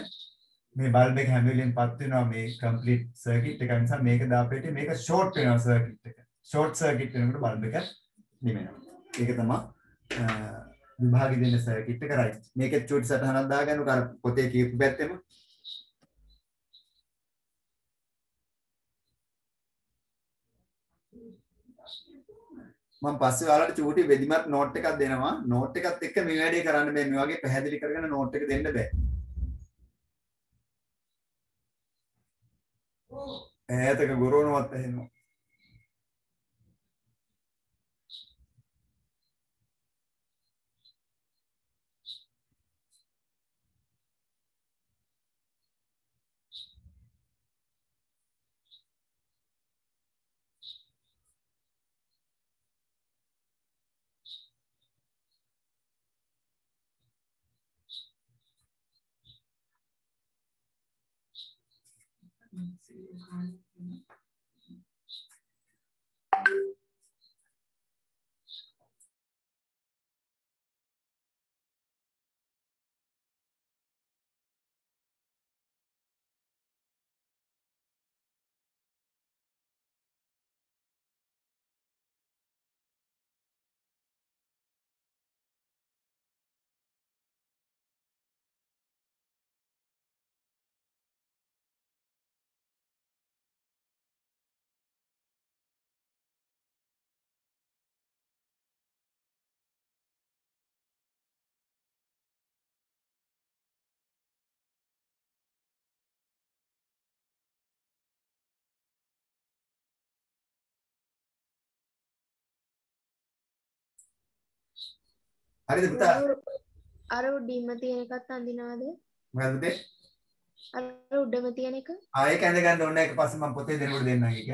මේ බල්බ් එක හැම වෙලෙම පත් වෙනවා මේ කම්ප්ලීට් සර්කිට් එක නිසා මේක දාපු හැටිය මේක ෂෝට් වෙනවා සර්කිට් එක. ෂෝට් සර්කිට් වෙනකොට බල්බ් එක නිවෙනවා. ඒක තමයි විභාගෙ දෙන සර්කිට් එක right. මේකේ චූටි සටහනක් දාගන්නකො අර පොතේ කියපු පැත්තෙම. මම පස්සේ ඔයාලට චූටි වෙදිමත් නෝට් එකක් දෙනවා. නෝට් එකත් එක්ක මේ වැඩේ කරන්න බෑ. මේ වගේ පැහැදිලි කරගෙන නෝට් එක දෙන්න බෑ. ඈතක ගොරවනවත් ඇහෙනවා. හරිද පුතා? අර උඩින්ම තියෙන එකත් අඳිනවද? මොකද පුතේ? අර උඩම තියෙන එක? ඒක ඇඳ ගන්න ඕනේ. ඒක පස්සේ මම පොතේ දෙනකොට දෙන්නම් ඒක.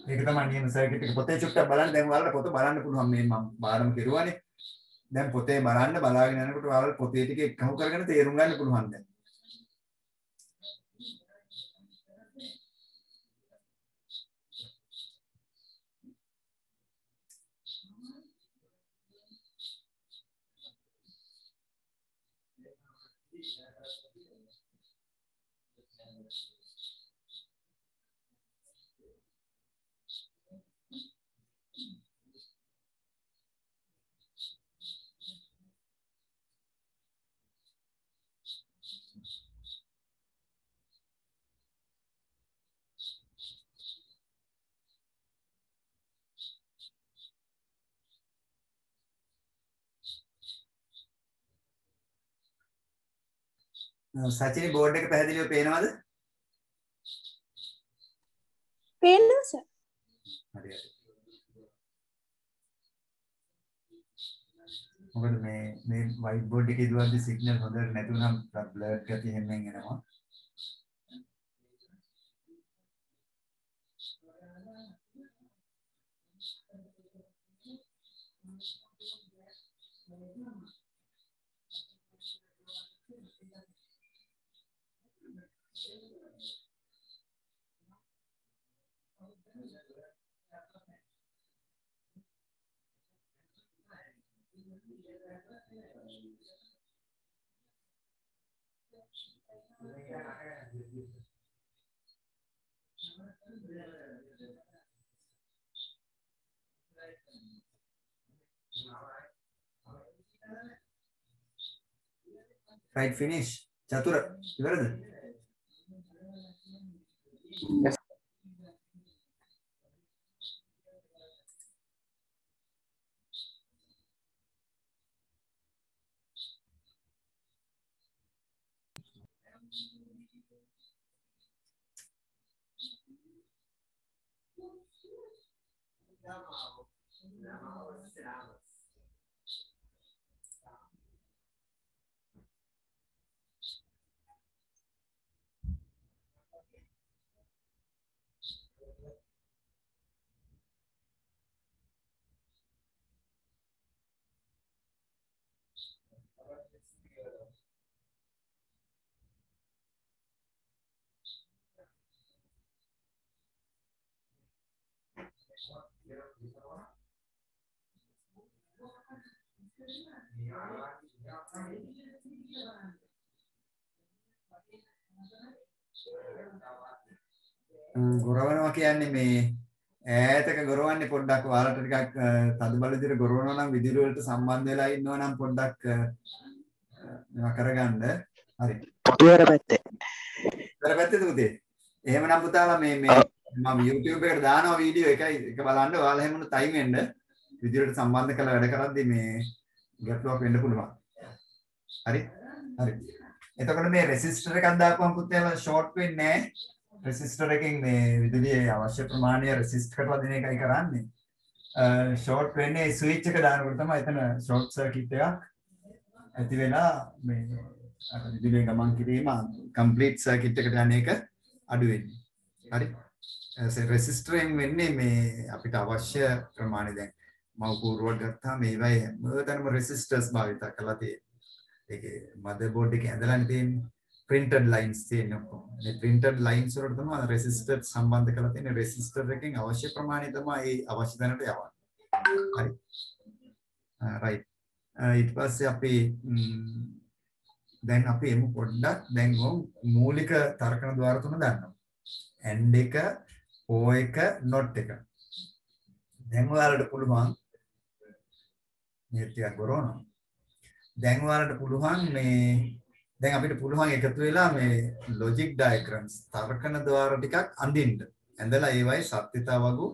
ඒක තමයි නියම සර්කිට් එක. පොතේ චුට්ටක් බලන්න. දැන් ඔයාලට පොත බලන්න පුළුවන්. මේ මම බාරම කෙරුවානේ. දැන් පොතේ බලන්න බලාගෙන යනකොට ඔයාලට පොතේ ටික එකහු කරගෙන තේරුම් ගන්න පුළුවන් දැන්. සචිනි බෝඩ් එක පැහැදිලිව පේනවද? පේනවා සර්. හරි හරි. මොකද මේ වයිට් බෝඩ් එකේ දුවද්දි සිග්නල් හොඳට නැතුණම් බ්ලර් ගතිය හැමෙන් එනවා. Right, finish. චතුර ඉවරද? ගොරවනවා කියන්නේ මේ ඈතක ගොරවන්නේ පොඩ්ඩක් ඔයාලට ටිකක් තදබල විදිහට ගොරවනවා නම් විදුලි වලට සම්බන්ධ වෙලා ඉන්නවා නම් පොඩ්ඩක් මේවා කරගන්න. හරි. පුතේර පැත්තේ. ඉතල පැත්තේද පුතේ? එහෙමනම් පුතාලා මේ මම YouTube එකට දානවා වීඩියෝ එකයි එක බලන්න. ඔයාලා එහෙම වුණ ටයිම් එන්න විදුලියට සම්බන්ධ කරලා වැඩ කරද්දී මේ ගැටලුවක් වෙන්න පුළුවන්. හරි? හරි. එතකොට මේ රෙසිස්ටර් එකක් දාපුවම පුතේලා ෂෝට් වෙන්නේ නැහැ. රෙසිස්ටර් එකෙන් මේ විදුලියේ අවශ්‍ය ප්‍රමාණය රෙසිස්ට් කරලා දෙන එකයි කරන්නේ. ෂෝට් වෙන්නේ ස්විච් එක දානකොට තමයි එතන ෂෝට් සර්කිට් එකක් ඇති වෙලා මේ අර විදුලිය ගමන් කිරීම කම්ප්ලීට් සර්කිට් එකට යන එක අඩු වෙන්නේ. හරි. රෙසිස්ටරෙන් වෙන්නේ මේ අපිට අවශ්‍ය ප්‍රමාණය දැන් මව පූර්වට ගත්තාම මේවයි හැමතැනම රෙසිස්ටර්ස් භාවිත කරලා තියෙන්නේ. ඒකේ මදර්බෝඩ් එකේ ඇඳලානේ තියෙන්නේ. printed lines තියෙන ඔක්කොම. මේ printed lines වලට තමයි resistor සම්බන්ධ කරලා තියෙන්නේ. resistor එකෙන් අවශ්‍ය ප්‍රමාණය තමයි ඒ අවශ්‍ය තැනට යවන්නේ. හරි. right. ඊට පස්සේ අපි දැන් අපි එමු පොඩ්ඩක් දැන් මූලික තර්කන ద్వාර තුන දන්නවා. and එක, o එක, not එක. දැන් ඔයාලට පුළුවන් මේ ටික ගොරවනවා. දැන් ඔයාලට පුළුවන් මේ දැන් අපිට පුළුවන් එකතු වෙලා මේ logic diagrams තර්කන ద్వාර ටිකක් අඳින්න. ඇඳලා ඒවයි සත්‍යතාව වගු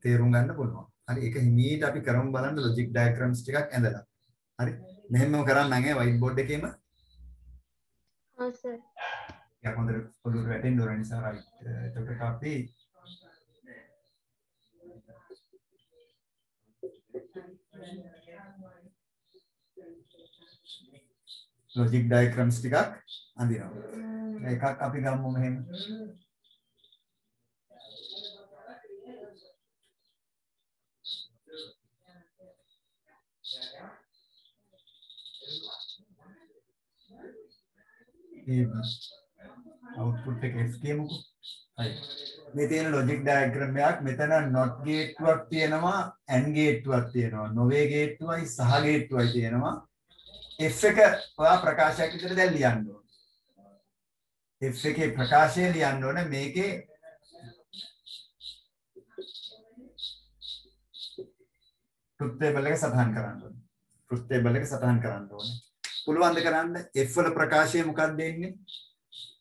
තේරුම් ගන්න පුළුවන්. හරි ඒක හිමීට අපි කරමු බලන්න logic diagrams ටිකක් ඇඳලා. හරි මෙහෙම කරන්න නම් white board එකේම ඔව් සර්. යා හොඳට පොඩ්ඩක් වැටෙන්න ඕන නිසා right. එතකොට අපි logic diagrams ටිකක් අඳිනවා. එකක් අපි ගමු මෙහෙම. output එක F කියමුකෝ. හරි. මේ තියෙන logic diagram එකක් මෙතන not ගේට්ටුවක් තියෙනවා and ගේට්ටුවක් තියෙනවා. නොවේ ගේට්ටුවයි සහ ගේට්ටුවයි තියෙනවා. F එක ඔයා ප්‍රකාශයක් විතර දැන් ලියන්න ඕනේ. F එකේ ප්‍රකාශය ලියන්න ඕනේ මේකේ truth table එක සටහන් කරන්න ඕනේ. truth table එක සටහන් කරන්න ඕනේ. පුළුවන් ද කරන්න F වල ප්‍රකාශය මොකක්ද දෙන්නේ?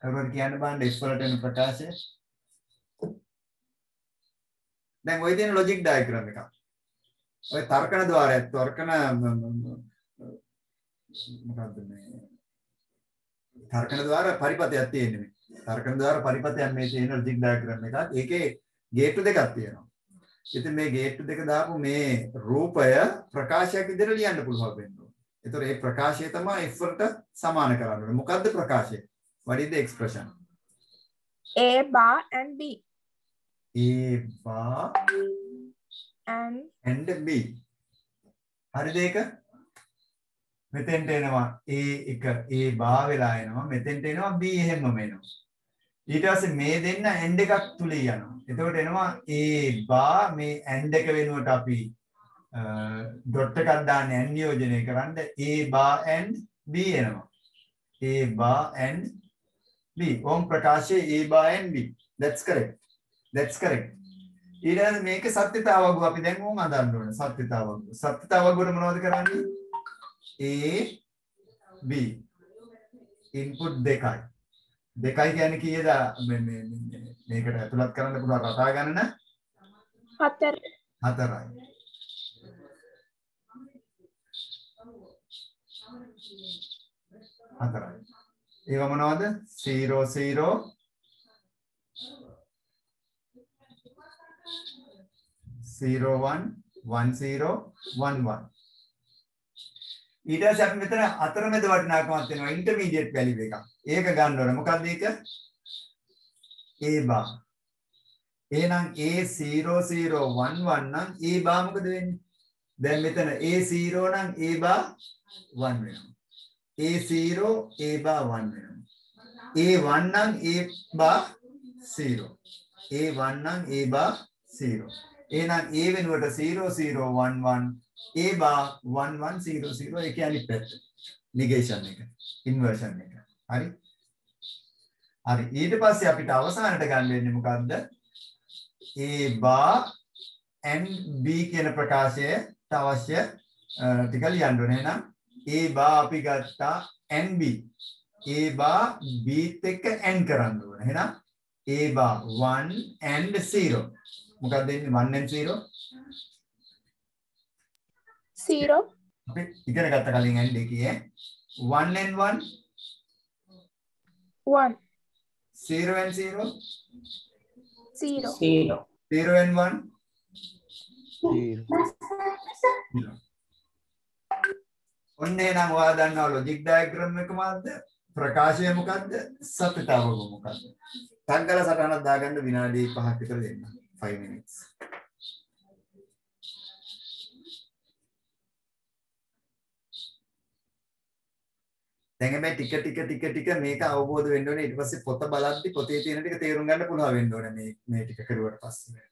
කවුරුහරි කියන්න බලන්න F වලට එන ප්‍රකාශය. දැන් ඔය තියෙන logic diagram එක. ඔය තර්කන ద్వාරය තර්කන මොකක්ද මේ තර්කන ద్వාර පරිපතයක් තියෙන්නේ මේ. තර්කන ద్వාර පරිපතයක් මේ තියෙන logic diagram එකක්. ඒකේ ගේට්ටු දෙකක් තියෙනවා. ඉතින් මේ ගේට්ටු දෙක දාපු මේ රූපය ප්‍රකාශයක් විදිහට ලියන්න පුළුවන් වෙනවා. ඒතර මේ ප්‍රකාශය තමයි F වලට සමාන කරන්න ඕනේ. මොකද්ද ප්‍රකාශය? What is the expression? A bar and B. A bar and B. හරිද ඒක? මෙතෙන්ට එනවා A එක A bar වෙලා එනවා. මෙතෙන්ට එනවා B එහෙමම එනවා. ඊට පස්සේ මේ දෙන්න and එකක් තුල යනවා. එතකොට එනවා A bar මේ and එක වෙනුවට අපි dot එකක් දාන්න and නියෝජනය කරන්න A bar and B එනවා. A bar and B. ඕම් ප්‍රකාශයේ A bar and B. That's correct. That's correct. ඊළඟ මේක සත්‍යතාවගුව අපි දැන් ඕම් අදන්න ඕනේ. සත්‍යතාවගුව. සත්‍යතාවගුවට මොනවද කරන්නේ? A B. input දෙකයි. දෙකයි කියන්නේ කීයද? මේකට ඇතුළත් කරන්න පුළුවන් රටා ගණන 4. 4යි. ඒවා මොනවද? 0 0 0 1 1 0 1 1. ඊට පස්සේ අපි මෙතන අතරමැද වටිනාකමක් තියෙනවා ඉන්ටර්මීඩියට් වැලියු එකක්. ඒක ගන්න ඕනේ. මොකක්ද ඒක? A bar. එහෙනම් A 0 0 1 1 නම් A bar මොකද වෙන්නේ? දැන් මෙතන A 0 නම් A bar 1 වෙනවා. A0 A bar 1 වෙනවා. A1 නම් A bar 0. A1 නම් A bar 0. එහෙනම් A වෙනුවට 0 0 1 1 A bar 1 1 0 0 ඒ කියන්නේ පැත්ත. negation එක. inversion එක. හරි? හරි. ඊට පස්සේ අපිට අවසානට ගන්න වෙන්නේ මොකද්ද? A bar and B කියන ප්‍රකාශයට අවශ්‍ය ටික ලියන්න ඕනේ. එහෙනම් A bar අපි ගත්තා and B. A bar B එක්ක and කරන්න ඕනේ. එහෙනම් A bar 1 and 0. මොකක්ද දෙන්නේ 1 and 0? 0. අපි ඉගෙන ගත්ත කලින් and එකේ 1 and 1 1. 0 and 0 0. 0 and 1 0. ඔන්න එහෙනම් ඔයා දන්නවා logic diagram එක මොකද්ද? ප්‍රකාශය මොකද්ද? සත්‍යතාවගුව මොකද්ද? තංගල සටහනක් දාගන්න විනාඩි 5ක් විතර දෙන්න. 5 minutes. දැන් මේ ටික මේක අවබෝධ වෙන්න ඕනේ. ඊට පස්සේ පොත බලද්දි පොතේ තියෙන ටික තේරුම් ගන්න පුළුවන් වෙන්න ඕනේ මේ ටික කරුවට පස්සේ.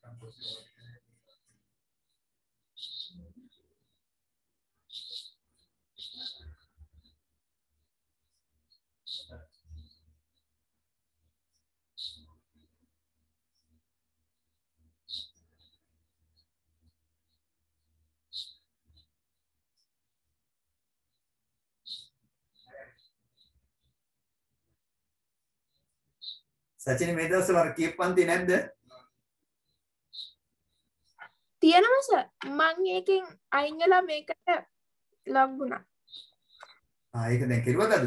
සචින මේ දවස්වල අර කියපන්ති නැද්ද? තියෙනවා සර්. මම ඒකෙන් අයින් වෙලා මේකට ලොග් වුණා. ඒක දැන් කෙරුවද?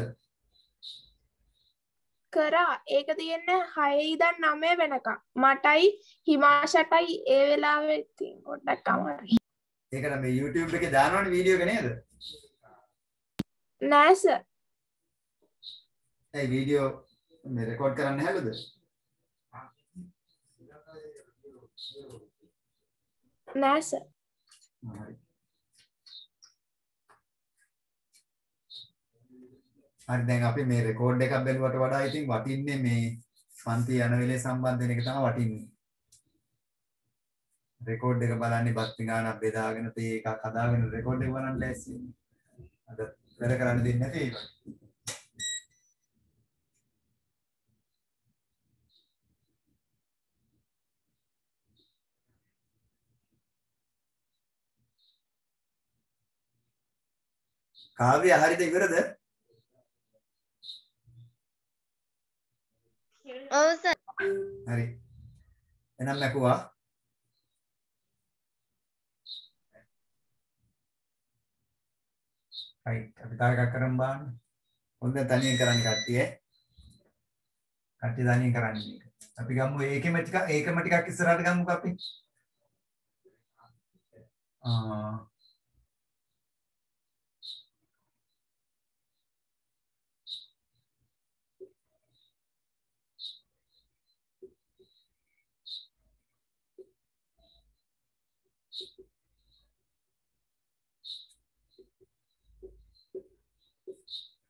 කරා. ඒක තියෙන්නේ 6 ඉඳන් 9 වෙනකම්. මටයි හිමාෂටයි ඒ වෙලාවේ ඉතින් පොඩ්ඩක් අමාරුයි. ඒක නම් මේ YouTube එකේ දානවනේ වීඩියෝ එක නේද? නෑ සර්. ඒ වීඩියෝ මේ රෙකෝඩ් කරන්න හැලුද? නෑ සර්. හරි. හරි දැන් අපි මේ රෙකෝඩ් එකක් බැලුවට වඩා ඉතින් වටින්නේ මේ පන්ති යන වෙලේ සම්බන්ධ වෙන එක තමයි වටින්නේ. රෙකෝඩ් එක බලන්නේ බත් ගානක් බෙදාගෙන තේ එකක් හදාගෙන රෙකෝඩ් එක බලන්න ලෑස්ති. අද වැඩ කරන්න දෙන්නේ නැති ඒක. කාව්‍ය හරිද ඉවරද? ඔව් සර්. හරි. එහෙනම් ලකුවා. right අපි තව එකක් කරමු බලන්න. හොඳ තනියෙන් කරන්න කට්ටිය. කට්ටිය තනියෙන් කරන්නේ මේක. අපි ගමු ඒකෙම ටිකක් ඉස්සරහට ගමුකෝ අපි.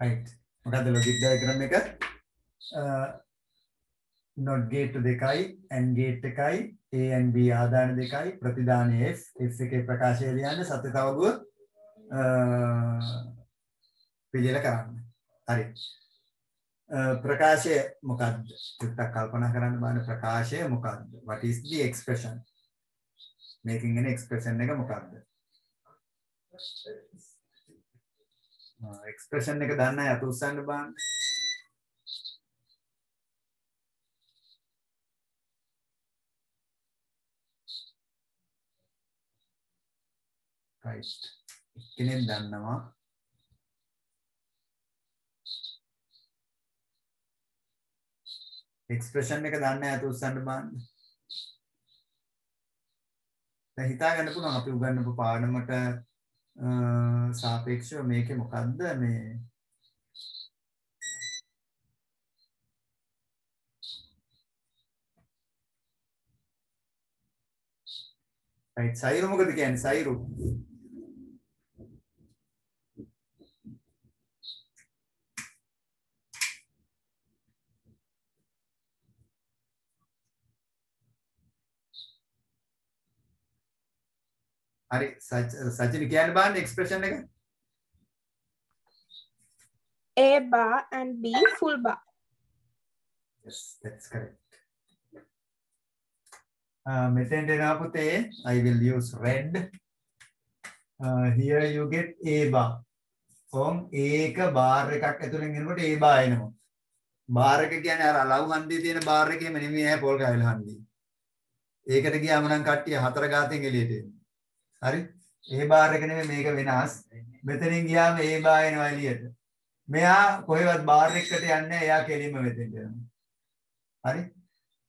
right මොකද්ද logic diagram එක not gate දෙකයි and gate එකයි a and b ආදාන දෙකයි ප්‍රතිදානය f එකේ ප්‍රකාශය ලියන්න සත්‍ය තවදුව පිළියෙල කරන්න හරි ප්‍රකාශය මොකද්ද චුට්ටක් කල්පනා කරන්න බලන්න ප්‍රකාශය මොකද්ද what is the expression making an expression එක මොකද්ද expression එක දන්න අය අත උස්සන්න බලන්න. right. කෙනෙක් දන්නවා. expression එක දන්න අය අත උස්සන්න බලන්න. දැන් හිතා ගන්න පුළුවන් අපි උගන්වපු පාඩමට සාපේක්ෂව මේකේ මොකද්ද මේ right සයිරු මොකද කියන්නේ සයිරු හරි සචින කියන්න බලන්න එක්ස්ප්‍රෙෂන් එක A bar and B full bar. yes that's correct මෙතෙන්ට එනවා පුතේ I will use red here you get A bar from A එක bar එකක් ඇතුලෙන් එනකොට A bar එනවා bar එක කියන්නේ අර ලව් හන්දියේ තියෙන bar එකේම නෙමෙයි ඈ පොල් කයිල හන්දිය ඒකට ගියාම නම් කට්ටිය හතර ගාතෙන් එළියට එනවා හරි ඒ බාර් එක නෙමෙයි මේක වෙනස් මෙතනින් ගියාම ඒ බාර් එනවා එළියට මෙයා කොහෙවත් බාර් එකට යන්නේ නැහැ එයා කෙලින්ම මෙතෙන්ට යනවා හරි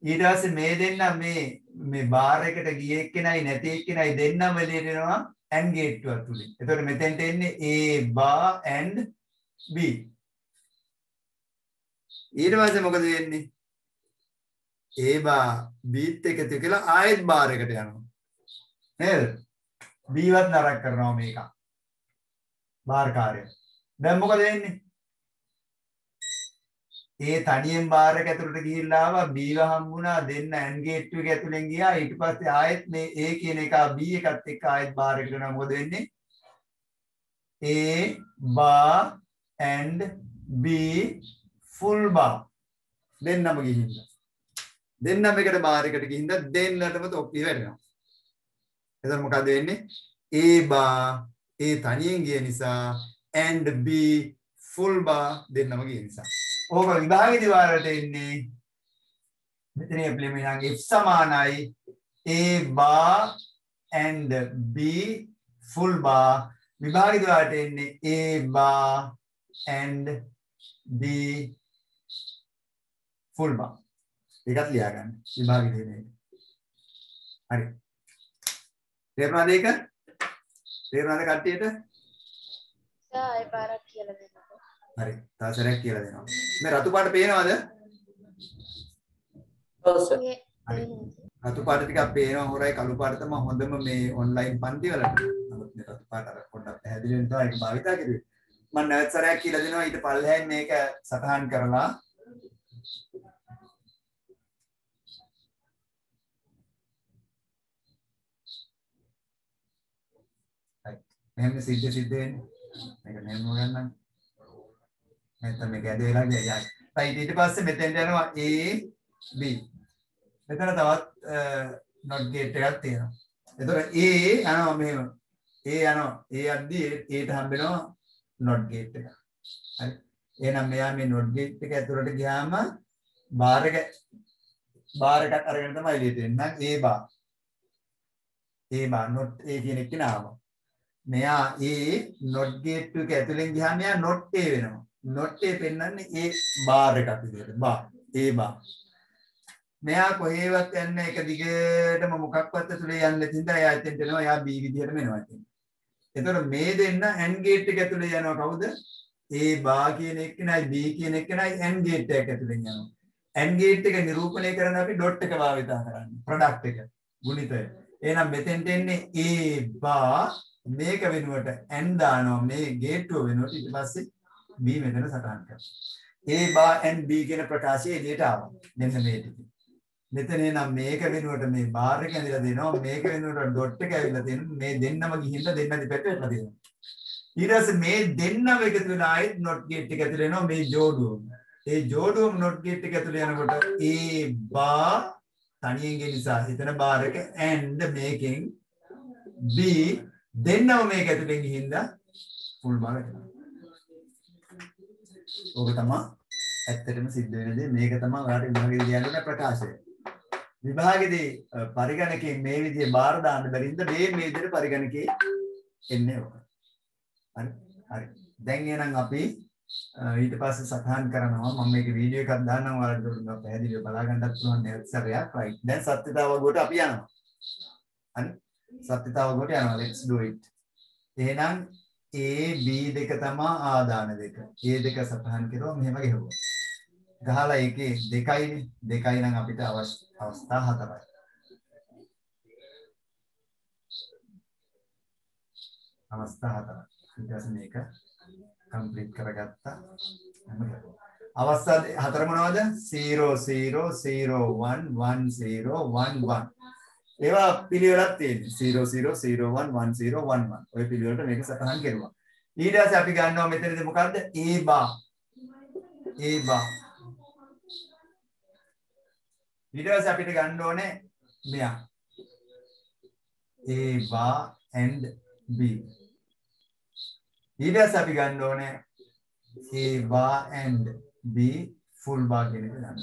ඊට පස්සේ මේ දෙන්න මේ බාර් එකට ගියේ එක්කෙනයි නැති එක්කෙනයි දෙන්නම එළියට එනවා and gate එක තුලින් එතකොට මෙතෙන්ට එන්නේ A bar and B ඊට පස්සේ මොකද වෙන්නේ A bar B ත් එකතු කියලා ආයෙත් බාර් එකට යනවා නේද B වත් නරක කරනවා මේක. බාර් කාර්යය. දැන් මොකද වෙන්නේ? ඒ තනියෙන් බාර් එක ඇතුළට ගිහිල්ලා ආවා B ව හම්බුණා දෙන්න AND gate එක ඇතුලෙන් ගියා ඊට පස්සේ ආයෙත් මේ A කියන එක B එකත් එක්ක ආයෙත් බාර් එකට යනවා මොකද වෙන්නේ? A bar and B full bar දෙන්නම ගිහින්දා. දෙන්නම එකට බාර් එකට ගිහින්දා දෙන්නටම තොප්පි වැටෙනවා. එතන මොකද වෙන්නේ A bar A තනියෙන් ගිය නිසා and B full bar දෙන්නම ගිය නිසා ඕක විභාගයේදී වාරට එන්නේ මෙතන එප්ලිමේෂන් F සමානයි A bar and B full bar විභාගයේදී වාරට එන්නේ A bar and B full bar ඒකත් ලියා ගන්න විභාගයේදී එන්නේ හරි තේරුණාද ඒක? තේරුණාද කට්ටියට? සර් ආයෙ පාරක් කියලා දෙන්නකෝ. හරි. තව සැරයක් කියලා දෙනවා. මේ රතු පාට පේනවද? ඔව් සර්. හරි. රතු පාට ටිකක් පේනවා හොරයි කළු පාට තමයි හොඳම මේ ඔන්ලයින් පන්ති වලට. නමුත් මේ රතු පාට අර පොඩ්ඩක් පැහැදිලි වෙන තමයි ඒක භාවිතා කරුවේ. මම නැවත සැරයක් කියලා දෙනවා ඊට පල්ලෙහෙන් මේක සටහන් කරලා මෙහෙම සිද්ධ වෙන්නේ. මේක මෙහෙම ගන්නම්. නැත්නම් මේක ඇද වෙලා ගියා. right ඊට පස්සේ මෙතෙන්ට යනවා A B. මෙතන තවත් not gate එකක් තියෙනවා. එතකොට A යනවා මෙහෙම. A යනවා. A යද්දී Aට හම්බ වෙනවා not gate එක. හරි. එහෙනම් මෙයා මේ not gate එක ඇතුළට ගියාම බාර් එකක් අරගෙන තමයි එළියට එන්නේ. A bar. A bar not A කියන එක නාම. මෙයා ඒ not gate එක ඇතුලෙන් ගියාම මෙයා not A වෙනවා. not A පෙන්වන්නේ A bar එකක් විදිහට. bar. A bar. මෙයා කොහේවත් යන්නේ එක දිගටම මොකක්වත් ඇතුලේ යන්නේ නැති හින්දා එයා එතෙන්ට එනවා. එයා B විදිහටම එනවා ඉතින්. එතකොට මේ දෙන්න AND gate එක ඇතුලේ යනවා කවුද? A bar කියන එක්කෙනයි B කියන එක්කෙනයි AND gate එක ඇතුලෙන් යනවා. AND gate එක නිරූපණය කරන්න අපි dot එක භාවිතා කරන්නේ. product එක. ගුණිතය. එහෙනම් මෙතෙන්ට එන්නේ A bar මේක වෙනුවට n දානවා මේ ගේට්ටුව වෙනුවට ඊට පස්සේ b මෙතන සටහන් කරනවා a bar and b කියන ප්‍රකාශය එළියට ආවා මෙන්න මේ ටික මෙතන එනම් මේක වෙනුවට මේ බාර් එක ඇඳලා දෙනවා මේක වෙනුවට ඩොට් එක ඇවිල්ලා තියෙනවා මේ දෙන්නම ගිහිල්ලා දෙන්න දෙපැත්ත වෙලා තියෙනවා ඊට පස්සේ මේ දෙන්නම එකතු වෙලා ආයෙත් not gate එක ඇතුලේ එනවා මේ ජෝඩුවම ඒ ජෝඩුවම not gate එක ඇතුලේ යනකොට a bar තනියෙන් ගේ නිසා හිතන බාර් එක and මේකෙන් b දෙන්නම මේක ඇතුලෙන් ගිහින්දා ෆුල් බාර් එක. ඕක තමයි ඇත්තටම සිද්ධ වෙන දේ. මේක තමයි ඔයාලට විභාගෙදී ලියන්න ඕන ප්‍රකාශය. විභාගෙදී පරිගණකයේ මේ විදිහේ බාර දාන්න බැරිඳ මේ විදිහට පරිගණකයේ එන්නේ ඕක. හරි. හරි. දැන් එහෙනම් අපි ඊට පස්සේ සටහන් කරනවා මම මේක වීඩියෝ එකක් දාන්නම් ඔයාලට උඩ පැහැදිලිව බලා ගන්නත් පුළුවන් නැවත සැරයක්. right. දැන් සත්‍යතාවගොඩට අපි යනවා. හරි. සත්‍යතාවගොඩට යනවා. let's do it. එහෙනම් A B දෙක තමයි ආදාන දෙක. A දෙක සටහන් කරුවා මෙහෙම ගෙහුවා. ගහලා ඒකේ දෙකයිනේ. දෙකයි නම් අපිට අවස්ථා හතරයි. අවස්ථා හතරයි. ඊට පස්සේ මේක කම්ප්ලීට් කරගත්තා. අවස්ථා හතර මොනවද? 0 0 0 1 1 0 1 1. ඒවා පිළිවෙලක් තියෙනවා 0 0 0 1 1 0 1 1 ඔය පිළිවෙලට මේක සටහන් කරුවා ඊට පස්සේ අපි ගන්නවා මෙතනදී මොකද්ද a bar ඊට පස්සේ අපිට ගන්න ඕනේ මෙයා a bar and b ඊට පස්සේ අපි ගන්න ඕනේ a bar and b full bar කියන එක ගන්න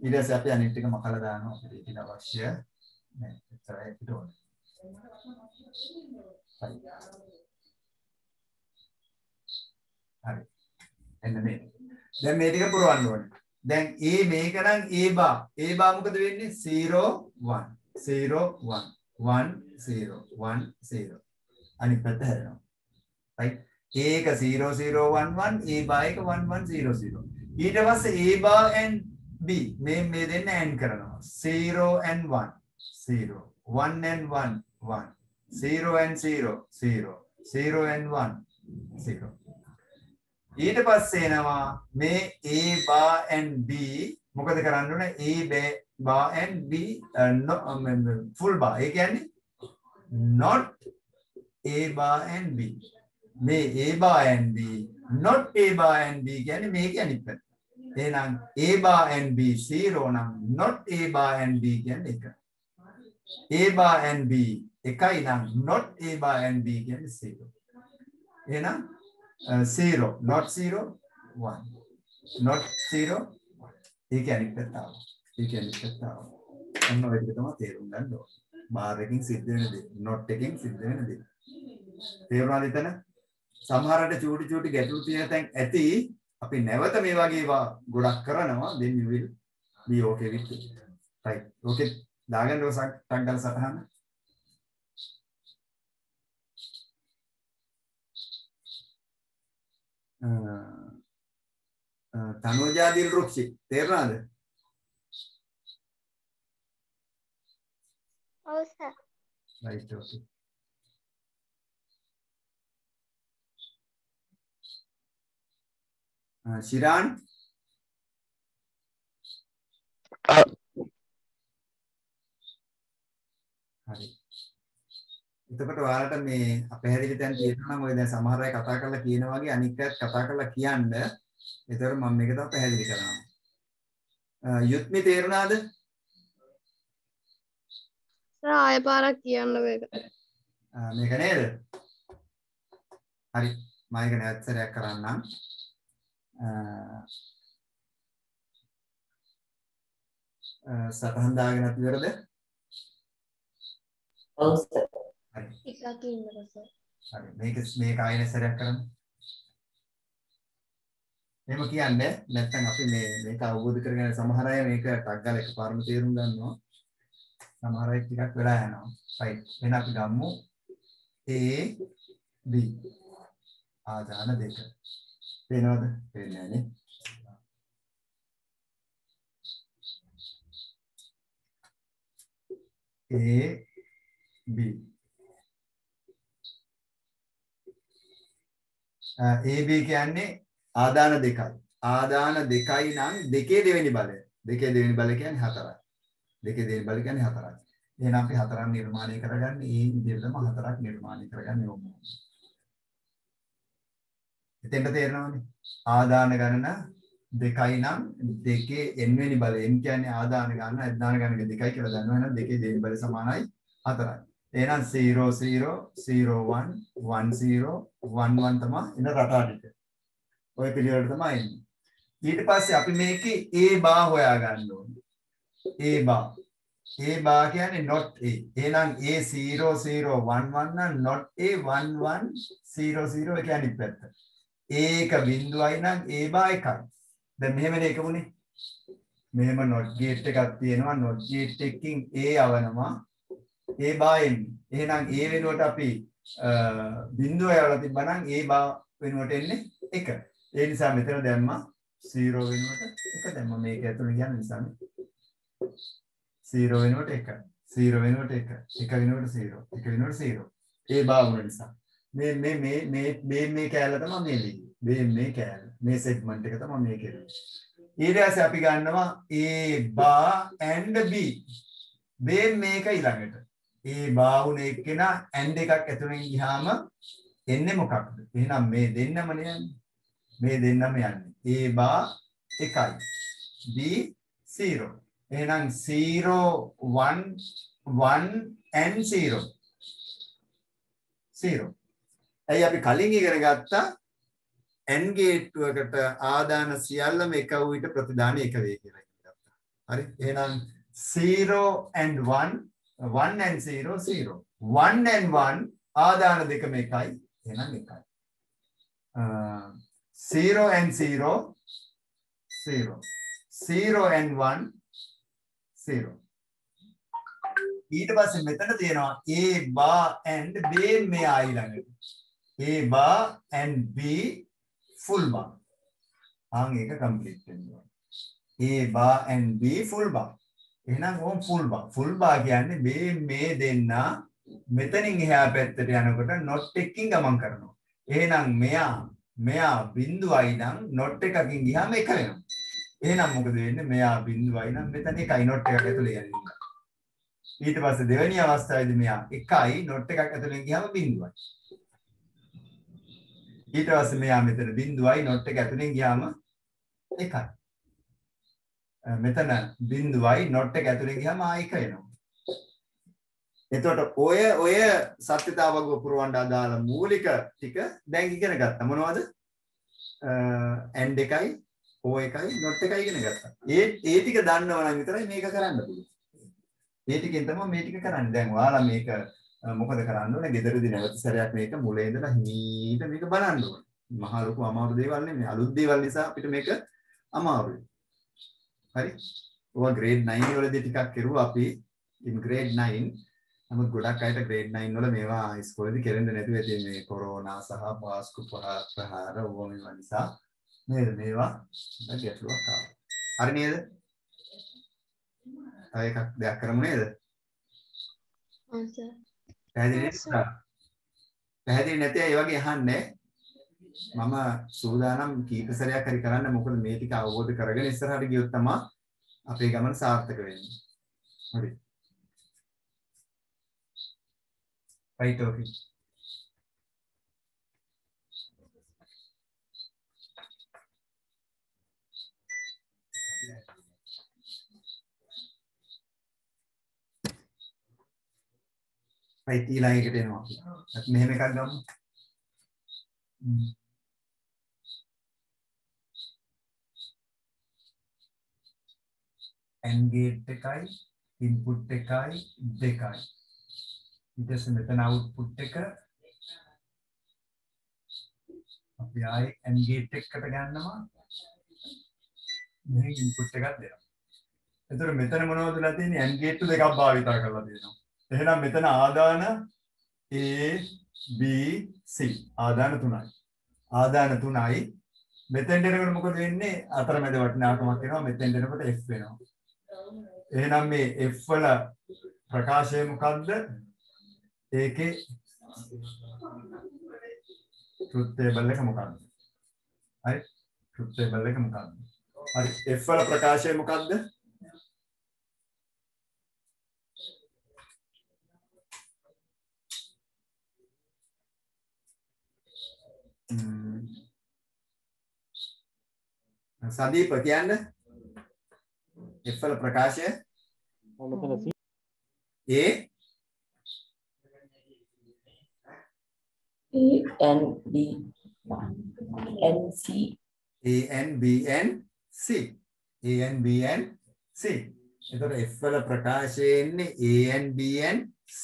ඊට පස්සේ අපි අනිත් එක මකලා දානවා අපිට ඒක අවශ්‍ය හරි. එන්න මේ. දැන් මේ ටික පුරවන්න ඕනේ. දැන් A මේක නම් A bar. A bar මොකද වෙන්නේ? 0 1 0 1 1 0 1 0. අනිත් පැත්ත හැරෙනවා. right? A එක 0 0 1 1 A bar එක 1 1 0 0. ඊට පස්සේ A bar and B මේ දෙන්න AND කරනවා. 0 and 1 0 1 and 1 1 0 and 0 0 0 and 1 0 ඊට පස්සේ එනවා මේ A bar and B මොකද කරන්න ඕනේ A bar and B full bar ඒ කියන්නේ not A bar and B මේ A bar and B not A bar and B කියන්නේ මේක අනිත් පැත්ත එහෙනම් A bar and B 0 නම් not A bar and B කියන්නේ එක A bar and B එකයි නම් not A bar and B කියන්නේ 0. එහෙනම් 0 not 0 1 not 0 ඒ කියන්නේ පැත්තාව. ඒ කියන්නේ පැත්තාව. අන්න ඔය ටික තමයි තේරුම් ගන්න ඕනේ. බාර් එකකින් සිද්ධ වෙන දේ not එකකින් සිද්ධ වෙන දේ. තේරුණාද එතන? සමහරට චූටි ගැටලු තියෙන තැන් ඇති අපි නැවත මේ වගේ ගොඩක් කරනවා then you will be okay with it. right. okay දාගන්න ඔය ටග්ගල සටහන තනෝජා දිල්රුක්ෂි තේරුණාද? ඔව් සර්. right okay. ශිරාන් හරි. එතකොට ඔයාලට මේ අපහැදිලි තැන් තියෙනවා නම් ඔය දැන් සමහර අය කතා කරලා කියන වගේ අනික් අයත් කතා කරලා කියන්න. ඒතර මම මේක තව පැහැදිලි කරනවා. යුත්මි තේරුණාද? සර් ආයෙ පාරක් කියන්න මේක. මේක නේද? හරි. මම ඒක නැවත සැරයක් කරන්නම්. සටහන් දාගෙන ඉවරද? ඔව් සර්. හරි. ටිකක් ඉන්නකො සර්. හරි. මේක ආයෙත් සැරයක් කරන්න. එහෙම කියන්නේ නැත්නම් අපි මේක අවබෝධ කරගෙන සමහර අය මේක ටක් ගාලා එකපාරම තේරුම් ගන්නවා. සමහර අය ටිකක් වෙලා යනවා. right. එහෙනම් අපි ගමු A B ආදාන දෙක. පේනවද? පේන්නේ නැහැ නේ. A B AB කියන්නේ ආදාන දෙකයි. ආදාන දෙකයි නම් දෙකේ දෙවෙනි බලය. දෙකේ දෙවෙනි බලය කියන්නේ 4යි. දෙකේ දෙවෙනි බලය කියන්නේ 4යි. එහෙනම් අපි 4ක් නිර්මාණය කරගන්නේ මේ විදිහටම 4ක් නිර්මාණය කරගන්නේ ඕම. එතෙන්ට තේරෙනවනේ. ආදාන ගණන දෙකයි නම් දෙකේ n වෙනි බලය. n කියන්නේ ආදාන ගණන අදාන ගණන දෙකයි කියලා දන්නවා. එහෙනම් දෙකේ දෙවෙනි බලය සමානයි 4යි. එහෙනම් 0 0 0 1 1 0 1 1 තමයි එන රටා ටික. ඔය පිළිවෙලට තමයි එන්නේ. ඊට පස්සේ අපි මේකේ a bar හොයා ගන්න ඕනේ. a bar. a bar කියන්නේ not a. එහෙනම් a 0 0 1 1 නම් not a 1 1 0 0 කියන්නේ අනිත් පැත්ත. a එක බිඳුවයි නම් a bar එකයි. දැන් මෙහෙමනේ එකමුනේ. මෙහෙම not gate එකක් තියෙනවා. not gate එකකින් a යවනවා. a bar එන්නේ. එහෙනම් a වෙනුවට අපි බිඳුව යවලා තිබ්බනම් a bar වෙනුවට එන්නේ 1. ඒ නිසා මෙතන දැම්මා 0 වෙනුවට 1 දැම්මා මේක ඇතුළේ යන නිසා 0 වෙනුවට 1 0 වෙනුවට 1 1 වෙනුවට 0 1 වෙනුවට 0 ඒ බාවුන නිසා මේ කෑල්ල තමයි මේ ලියන්නේ මේ කෑල්ල මේ සෙග්මන්ට් එක තමයි මේ කෙරුවේ ඊට පස්සේ අපි ගන්නවා a bar and b මේක ඊළඟට a බාවුන එක්කෙන and එකක් ඇතුළෙන් ගියාම එන්නේ මොකක්ද එහෙනම් මේ දෙන්නම නේ මේ දෙන්නම යන්නේ a bar 1යි b 0 එහෙනම් 0 1 1 and 0 0 ඇයි අපි කලින් ඉගෙන ගත්තා AND ගේට්ටුවකට ආදාන සියල්ලම එක වූ විට ප්‍රතිදාන එක වේ කියලා ඉගෙන ගත්තා හරි එහෙනම් 0 and 1 1 and 0 0 1 and 1 ආදාන දෙකම එකයි එහෙනම් එකයි 0 and 0 0 0 and 1 0 ඊට පස්සේ මෙතන තියෙනවා a bar and b මෙයා ඊළඟට a bar and b full bar ආන් එක කම්ප්ලීට් වෙනවා a bar and b full bar එහෙනම් ඕම් full bar කියන්නේ මේ දෙන්න මෙතනින් එහා පැත්තට යනකොට not එකකින් ගමන් කරනවා එහෙනම් මෙයා බිඳුවයි නම් not එකකින් ගියාම එක වෙනවා. එහෙනම් මොකද වෙන්නේ? මෙයා බිඳුවයි නම් මෙතන එකයි not එකක් ඇතුලේ යන්නේ. ඊට පස්සේ දෙවෙනි අවස්ථාවේදී මෙයා එකයි not එකක් ඇතුලෙන් ගියාම බිඳුවයි. ඊට පස්සේ මෙයා මෙතන බිඳුවයි not එක ඇතුලෙන් ගියාම එකයි. මෙතන බිඳුවයි not එක ඇතුලෙන් ගියාම ආයෙක එනවා. එතකොට ඔය සත්‍යතාවක පුරවන්න අදාළ මූලික ටික දැන් ඉගෙන ගත්තා මොනවද? and එකයි o එකයි not එකයි ඉගෙන ගත්තා. ඒ ටික දන්නව නම් විතරයි මේක කරන්න පුළුවන්. ඒ ටිකෙන් තමයි මේ ටික කරන්නේ. දැන් ඔයාලා මේක මොකද කරන්න ඕනේ? ගෙදරදී නැවත සැරයක් මේක මුල ඉඳලා හිමීට මේක බලන්න ඕනේ. මහා ලොකු අමාරු දේවල් නෙමෙයි. අලුත් දේවල් නිසා අපිට මේක අමාරුයි. හරි? ඔය grade 9 වලදී ටිකක් කරුවා අපි in grade 9 නමුත් ගොඩක් අයට grade 9 වල මේවා ඉස්කෝලේදී කෙරෙන්නේ නැතුව තියෙන මේ කොරෝනා සහ පාස්කු ප්‍රහාර ඕවා නිසා නේද මේවා ගැටලුවක් ආවා. හරි නේද? තව එකක් දෙයක් කරමු නේද? පැහැදිලි නේද? පැහැදිලි නැති අය ඒ වගේ අහන්නේ. මම සූදානම් කීප සැරයක් හරි කරන්න. මොකද මේ ටික අවබෝධ කරගෙන ඉස්සරහට ගියොත් තමයි අපේ ගමන සාර්ථක වෙන්නේ. හරි. right okay. right ඊළඟට එනවා. අපි මෙහෙම එකක් ගමු. AND gate එකයි input එකයි දෙකයි. ඊට පස්සේ මෙතන output එක අපි ආයේ AND gate එකකට ගන්නවා. මේ input එකක් දෙනවා. එතකොට මෙතන මොනවද වෙලා තියෙන්නේ? AND gate දෙකක් භාවිත කරලා තියෙනවා. එහෙනම් මෙතන ආදාන A B C ආදාන තුනයි. ආදාන තුනයි. මෙතෙන්ට එනකොට මොකද වෙන්නේ? අතරමැද වටිනාකමක් එනවා. මෙතෙන්ට එනකොට F වෙනවා. එහෙනම් මේ F වල ප්‍රකාශය මොකද්ද? ඒකේ truth table එක මොකද්ද? හරි truth table එක මොකද්ද? හරි F වල ප්‍රකාශය මොකද්ද? සදීප කියන්න F වල ප්‍රකාශය A and B and C. A and B and C. A and B and C. එතකොට F වල ප්‍රකාශය එන්නේ A and B and C.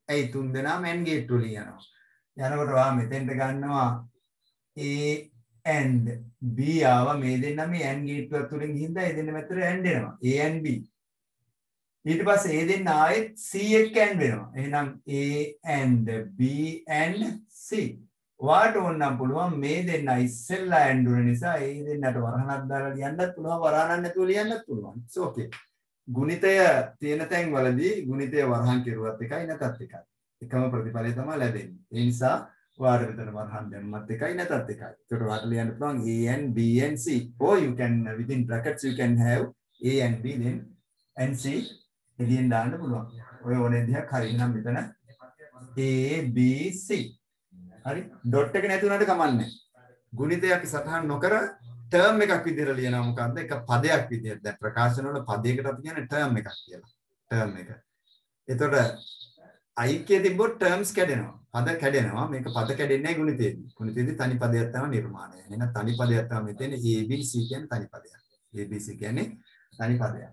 ඒ තුන් දෙනාම AND gate වලින් යනවා. යනකොට වා මෙතෙන්ට ගන්නවා A and B ආවා මේ දෙන්න මේ AND gate එක තුලින් ගිහින්ද ඒ දෙන්න මැතට AND එනවා. A and B. ඊට පස්සේ ඒ දෙන්න ආයෙත් C එක්ක AND වෙනවා. එහෙනම් A and B and C. වාට ඕනනම් පුළුවන් මේ දෙන්න ඉස්සෙල්ලා AND උන නිසා ඒ දෙන්නට වරහණක් දාලා ලියන්නත් පුළුවන් වරහණක් නැතුව ලියන්නත් පුළුවන්. it's okay. ගුණිතය තියෙන තැන් වලදී ගුණිතය වරහන් කෙරුවත් එකයි නැතත් එකයි. එකම ප්‍රතිඵලය තමයි ලැබෙන්නේ. ඒ නිසා වාර විතර වරහන් දැම්මත් එකයි නැතත් එකයි. ඒකට වාට ලියන්න පුළුවන් A and B and C. or you can within brackets you can have A and B then and C එළියෙන් දාන්න පුළුවන්. ඔය ඕනේ දෙයක් හරි. එහෙනම් මෙතන A B C. හරි. ඩොට් එක නැති උනට කමන්නේ. ගුණිතයක් සටහන් නොකර ටර්ම් එකක් විදිහට ලියනවා මොකද්ද? එක පදයක් විදිහට. දැන් ප්‍රකාශන වල පදයකට අපි කියන්නේ ටර්ම් එකක් කියලා. ටර්ම් එක. එතකොට IK තිබ්බොත් ටර්ම්ස් කැඩෙනවා. පද කැඩෙනවා. මේක පද කැඩෙන්නේ නැහැ ගුණිතේදී. ගුණිතේදී තනි පදයක් තමයි නිර්මාණය. එහෙනම් තනි පදයක් තමයි මෙතන ABC කියන්නේ තනි පදයක්. ABC කියන්නේ තනි පදයක්.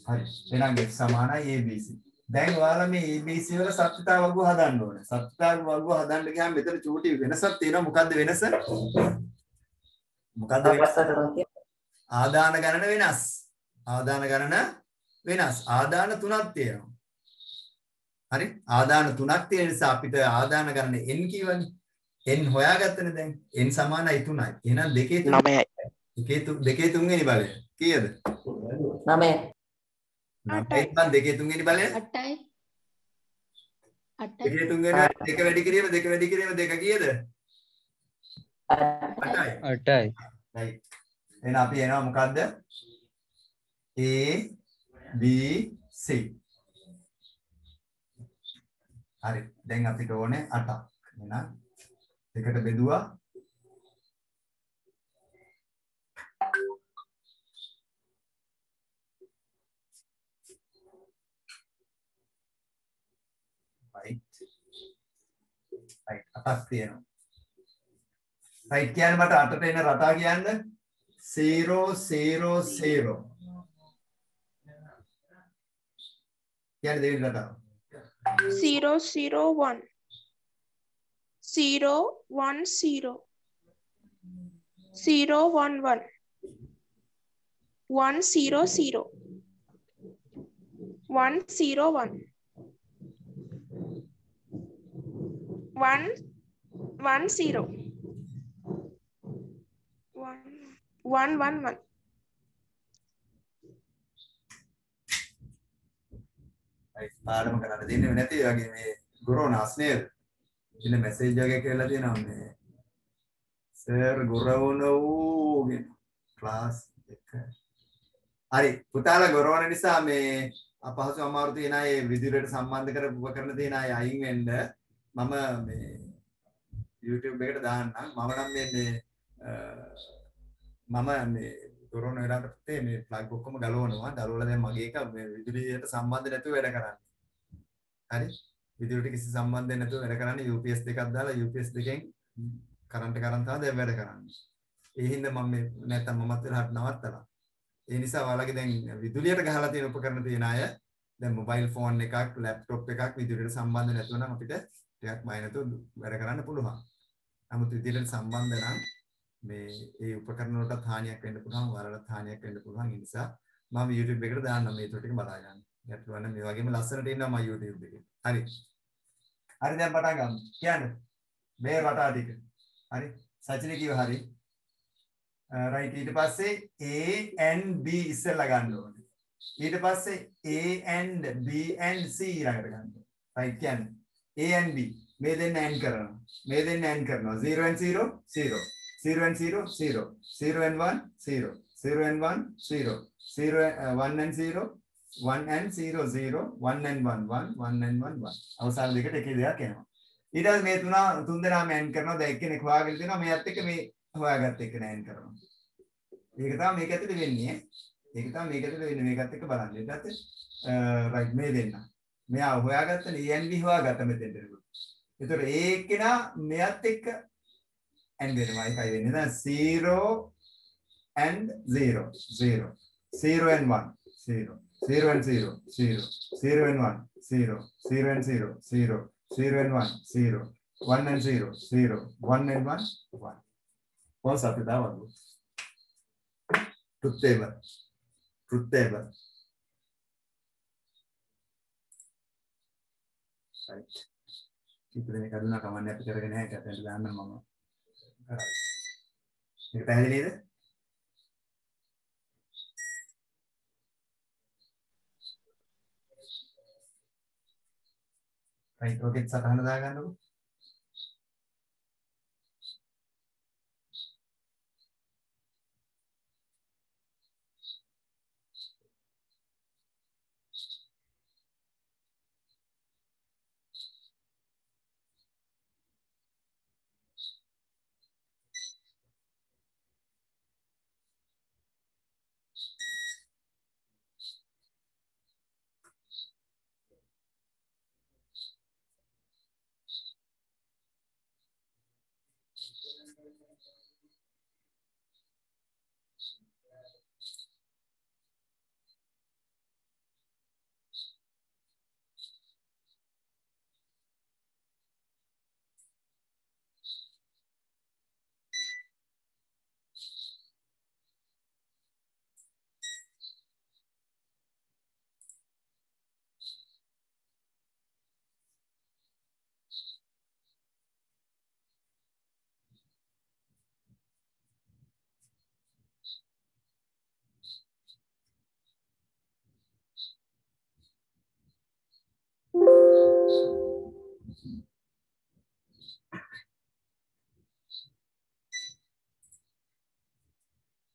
හරි. එහෙනම් x සමානයි ABC. දැන් ඔයාලා මේ ABC වල සත්‍යතා වර්ග හදන්න ඕනේ. සත්‍යතා වර්ග හදන්න ගියාම මෙතන චූටි වෙනසක් තියෙනවා. මොකද්ද වෙනස? මොකද්ද වෙනස? ආදාන ගණන වෙනස්. ආදාන ගණන වෙනස්. ආදාන තුනක් තියෙනවා. හරි? ආදාන තුනක් තියෙන නිසා අපිට ආදාන ගණන n කියවනේ. n හොයාගත්තනේ දැන්. n සමානයි 3යි. එහෙනම් දෙකේ 9යි. දෙකේ තුන්වෙනි බලය කීයද? 9. නැත්නම් දෙකේ තුන්වෙනි බලය 8යි. දෙකේ තුන්වෙනි දෙක වැඩි කිරීම දෙක කීයද? 8යි. 8යි. right. එහෙනම් අපි එනවා මොකද්ද? A B C. හරි. දැන් අපිට ඕනේ 8ක්. එහෙනම් දෙකට බෙදුවා right 8ක් තියෙනවා. right කියන්නේ මට 8ට එන රටා කියන්න 0 0 0 කියන්නේ දෙවෙනි රටාව 0 0 1 0 1 0 0 1 1 1 0 0 1 0 1 1 1 0 1 1 1 1. පාඩම කරන්න දෙන්නේ නැති ඒ වගේ මේ ගොරෝනාස් නේද? ඉතින් මැසේජ් එකක් කියලා තියෙනවා මේ සර් ගොරවනෝ කියන ක්ලාස් එක. හරි පුතාලා ගොරවන නිසා මේ අපහසු අමාරු තියෙන අය විදුලියට සම්බන්ධ කරපු උපකරණ තියෙන අය අයින් වෙන්න මම මේ YouTube එකට දාන්නම්. මම නම් මේ ගොරවන වෙලාවට මේ ප්ලග් ඔක්කොම ගලවනවා. ගලවලා දැන් මගේ එක මේ විදුලියට සම්බන්ධ නැතුව වැඩ කරන්නේ. හරි විදුලියට කිසි සම්බන්ධයක් නැතුව වැඩ කරන්නේ UPS දෙකක් දාලා UPS දෙකෙන් කරන්ට් තමයි දැන් වැඩ කරන්නේ. ඒ හින්දා මම මේ නැත්තම් මමත් වෙලාවට නවත්තලා. ඒ නිසා ඔයාලගේ දැන් විදුලියට ගහලා තියෙන උපකරණ තියෙන අය දැන් මොබයිල් ෆෝන් එකක් ලැප්ටොප් එකක් විදුලියට සම්බන්ධ නැතුව නම් අපිට ටිකක් බය නැතුව වැඩ කරන්න පුළුවන්. නමුත් විදුලියට සම්බන්ධ නම් මේ ඒ උපකරණ වලට හානියක් වෙන්න පුළුවන් ඔයාලට හානියක් වෙන්න පුළුවන්. ඒ නිසා මම YouTube එකට දාන්නම් මේ ටික බලා ගන්න. ගැටලුවක් නම් මේ වගේම ලස්සනට ඉන්නවා මම YouTube එකේ. හරි. හරි දැන් පටන් ගමු. කියන්න. මේ රටා ටික. හරි. සචින කිව්ව හරි. right ඊට පස්සේ A and B ඉස්සෙල්ලා ගන්න ඕනේ. ඊට පස්සේ A and B and C ඊළඟට ගන්න ඕනේ. right කියන්නේ A and B මේ දෙන්න AND කරනවා. මේ දෙන්න AND කරනවා. 0 and 0 0 0 and 0 0 0 and 1 0 0 and 1 0 0 1 and 0 1 and 0 0 1 and 1 1 1 and 1 1 අවසාන දෙකට එකේ දෙයක් එනවා. ඊට පස්සේ මේ තුන දෙනාම AND කරනවා. දැන් එක්කෙනෙක් හොයාගෙන තියෙනවා. මෙයත් එක්ක මේ හොයාගත්ත එක AND කරනවා. ඒක තමයි මේක ඇතුලේ වෙන්නේ. ඒක තමයි මේක ඇතුලේ වෙන්නේ. මේකත් එක්ක බලන්න. ඊට පස්සේ right මේ දෙන්න. මෙයා හොයාගත්තනේ A and B හොයාගත්ත මෙතෙන්ට. ඒතර ඒකේනා මෙයත් එක්ක AND වෙනවා. ඒකයි වෙන්නේ. දැන් 0 and 0 0 0 and 1 0 0 and 0 0 0 and 1 0 0 and 0 0 0 and 1 0 1 and 0 0 1 and 1 1 once after that one truth table right ඉතින් මේක අදුනා කමන්නේ අපි කරගෙන නැහැ ඒකට දාන්න මම කරා මේක පැහැදිලි නේද right ඔකෙත් සටහන දාගන්නකො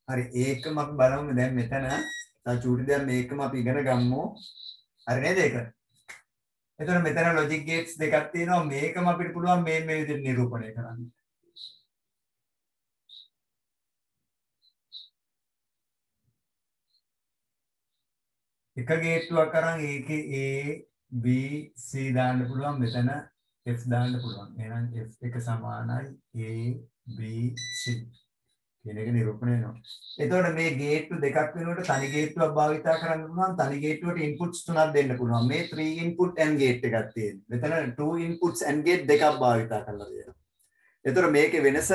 හරි ඒකම අපි බලමු දැන් මෙතන තව චූටි දෙයක් මේකම අපි ඉගෙන ගමු හරි නේද ඒක එතකොට මෙතන ලොජික් ගේට්ස් දෙකක් තියෙනවා මේකම අපිට පුළුවන් මේ විදිහට නිරූපණය කරන්න එක ගේට්ටුවක් අරන් ඒකේ A B C දාන්න පුළුවන් මෙතන F දාන්න පුළුවන් එහෙනම් F එක සමානයි A B C කියන එක නිරූපණය වෙනවා. එතකොට මේ ගේට්ටු දෙකක් වෙනකොට තනි ගේට්ටුවක් භාවිතා කරන්න පුළුවන්. තනි ගේට්ටුවට ඉන්පුට්ස් තුනක් දෙන්න පුළුවන්. මේ 3 input and gate එකක් තියෙනවා. මෙතන 2 inputs and gate දෙකක් භාවිතා කරලා තියෙනවා. එතකොට මේකේ වෙනස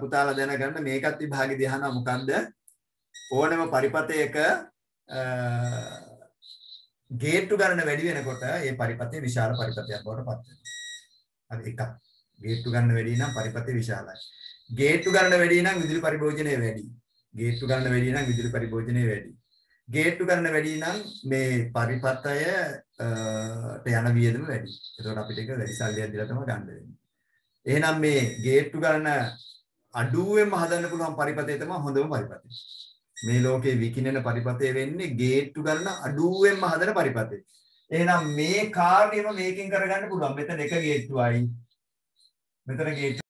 පුතාලා දැනගන්න මේකත් විභාගෙ දිහාන මොකද්ද? ඕනම පරිපතයක ගේට්ටු ගණන වැඩි වෙනකොට ඒ පරිපතය විශාල පරිපතයක් බවට පත් වෙනවා. හරි එකක්. ගේට්ටු ගණන වැඩි නම් පරිපතය විශාලයි. ගේට්ටු ගණන වැඩි නම් විදුලි පරිභෝජනය වැඩි. ගේට්ටු ගන්න වැඩි නම් විදුලි පරිභෝජනය වැඩි. ගේට්ටු ගන්න වැඩි නම් මේ පරිපතය යන වියදම වැඩි. ඒකට අපිට ඒක වැඩි සල්ලියක් දීලා තමයි ගන්න වෙන්නේ. එහෙනම් මේ ගේට්ටු ගන්න අඩුවෙන්ම හදන්න පුළුවන් පරිපතය තමයි හොඳම පරිපතය. මේ ලෝකේ විකිනෙන පරිපතය වෙන්නේ ගේට්ටු ගන්න අඩුවෙන්ම හදන පරිපතය. එහෙනම් මේ කාර්යම මේකෙන් කරගන්න පුළුවන්. මෙතන එක ගේට්ටුවයි. මෙතන ගේට්ටු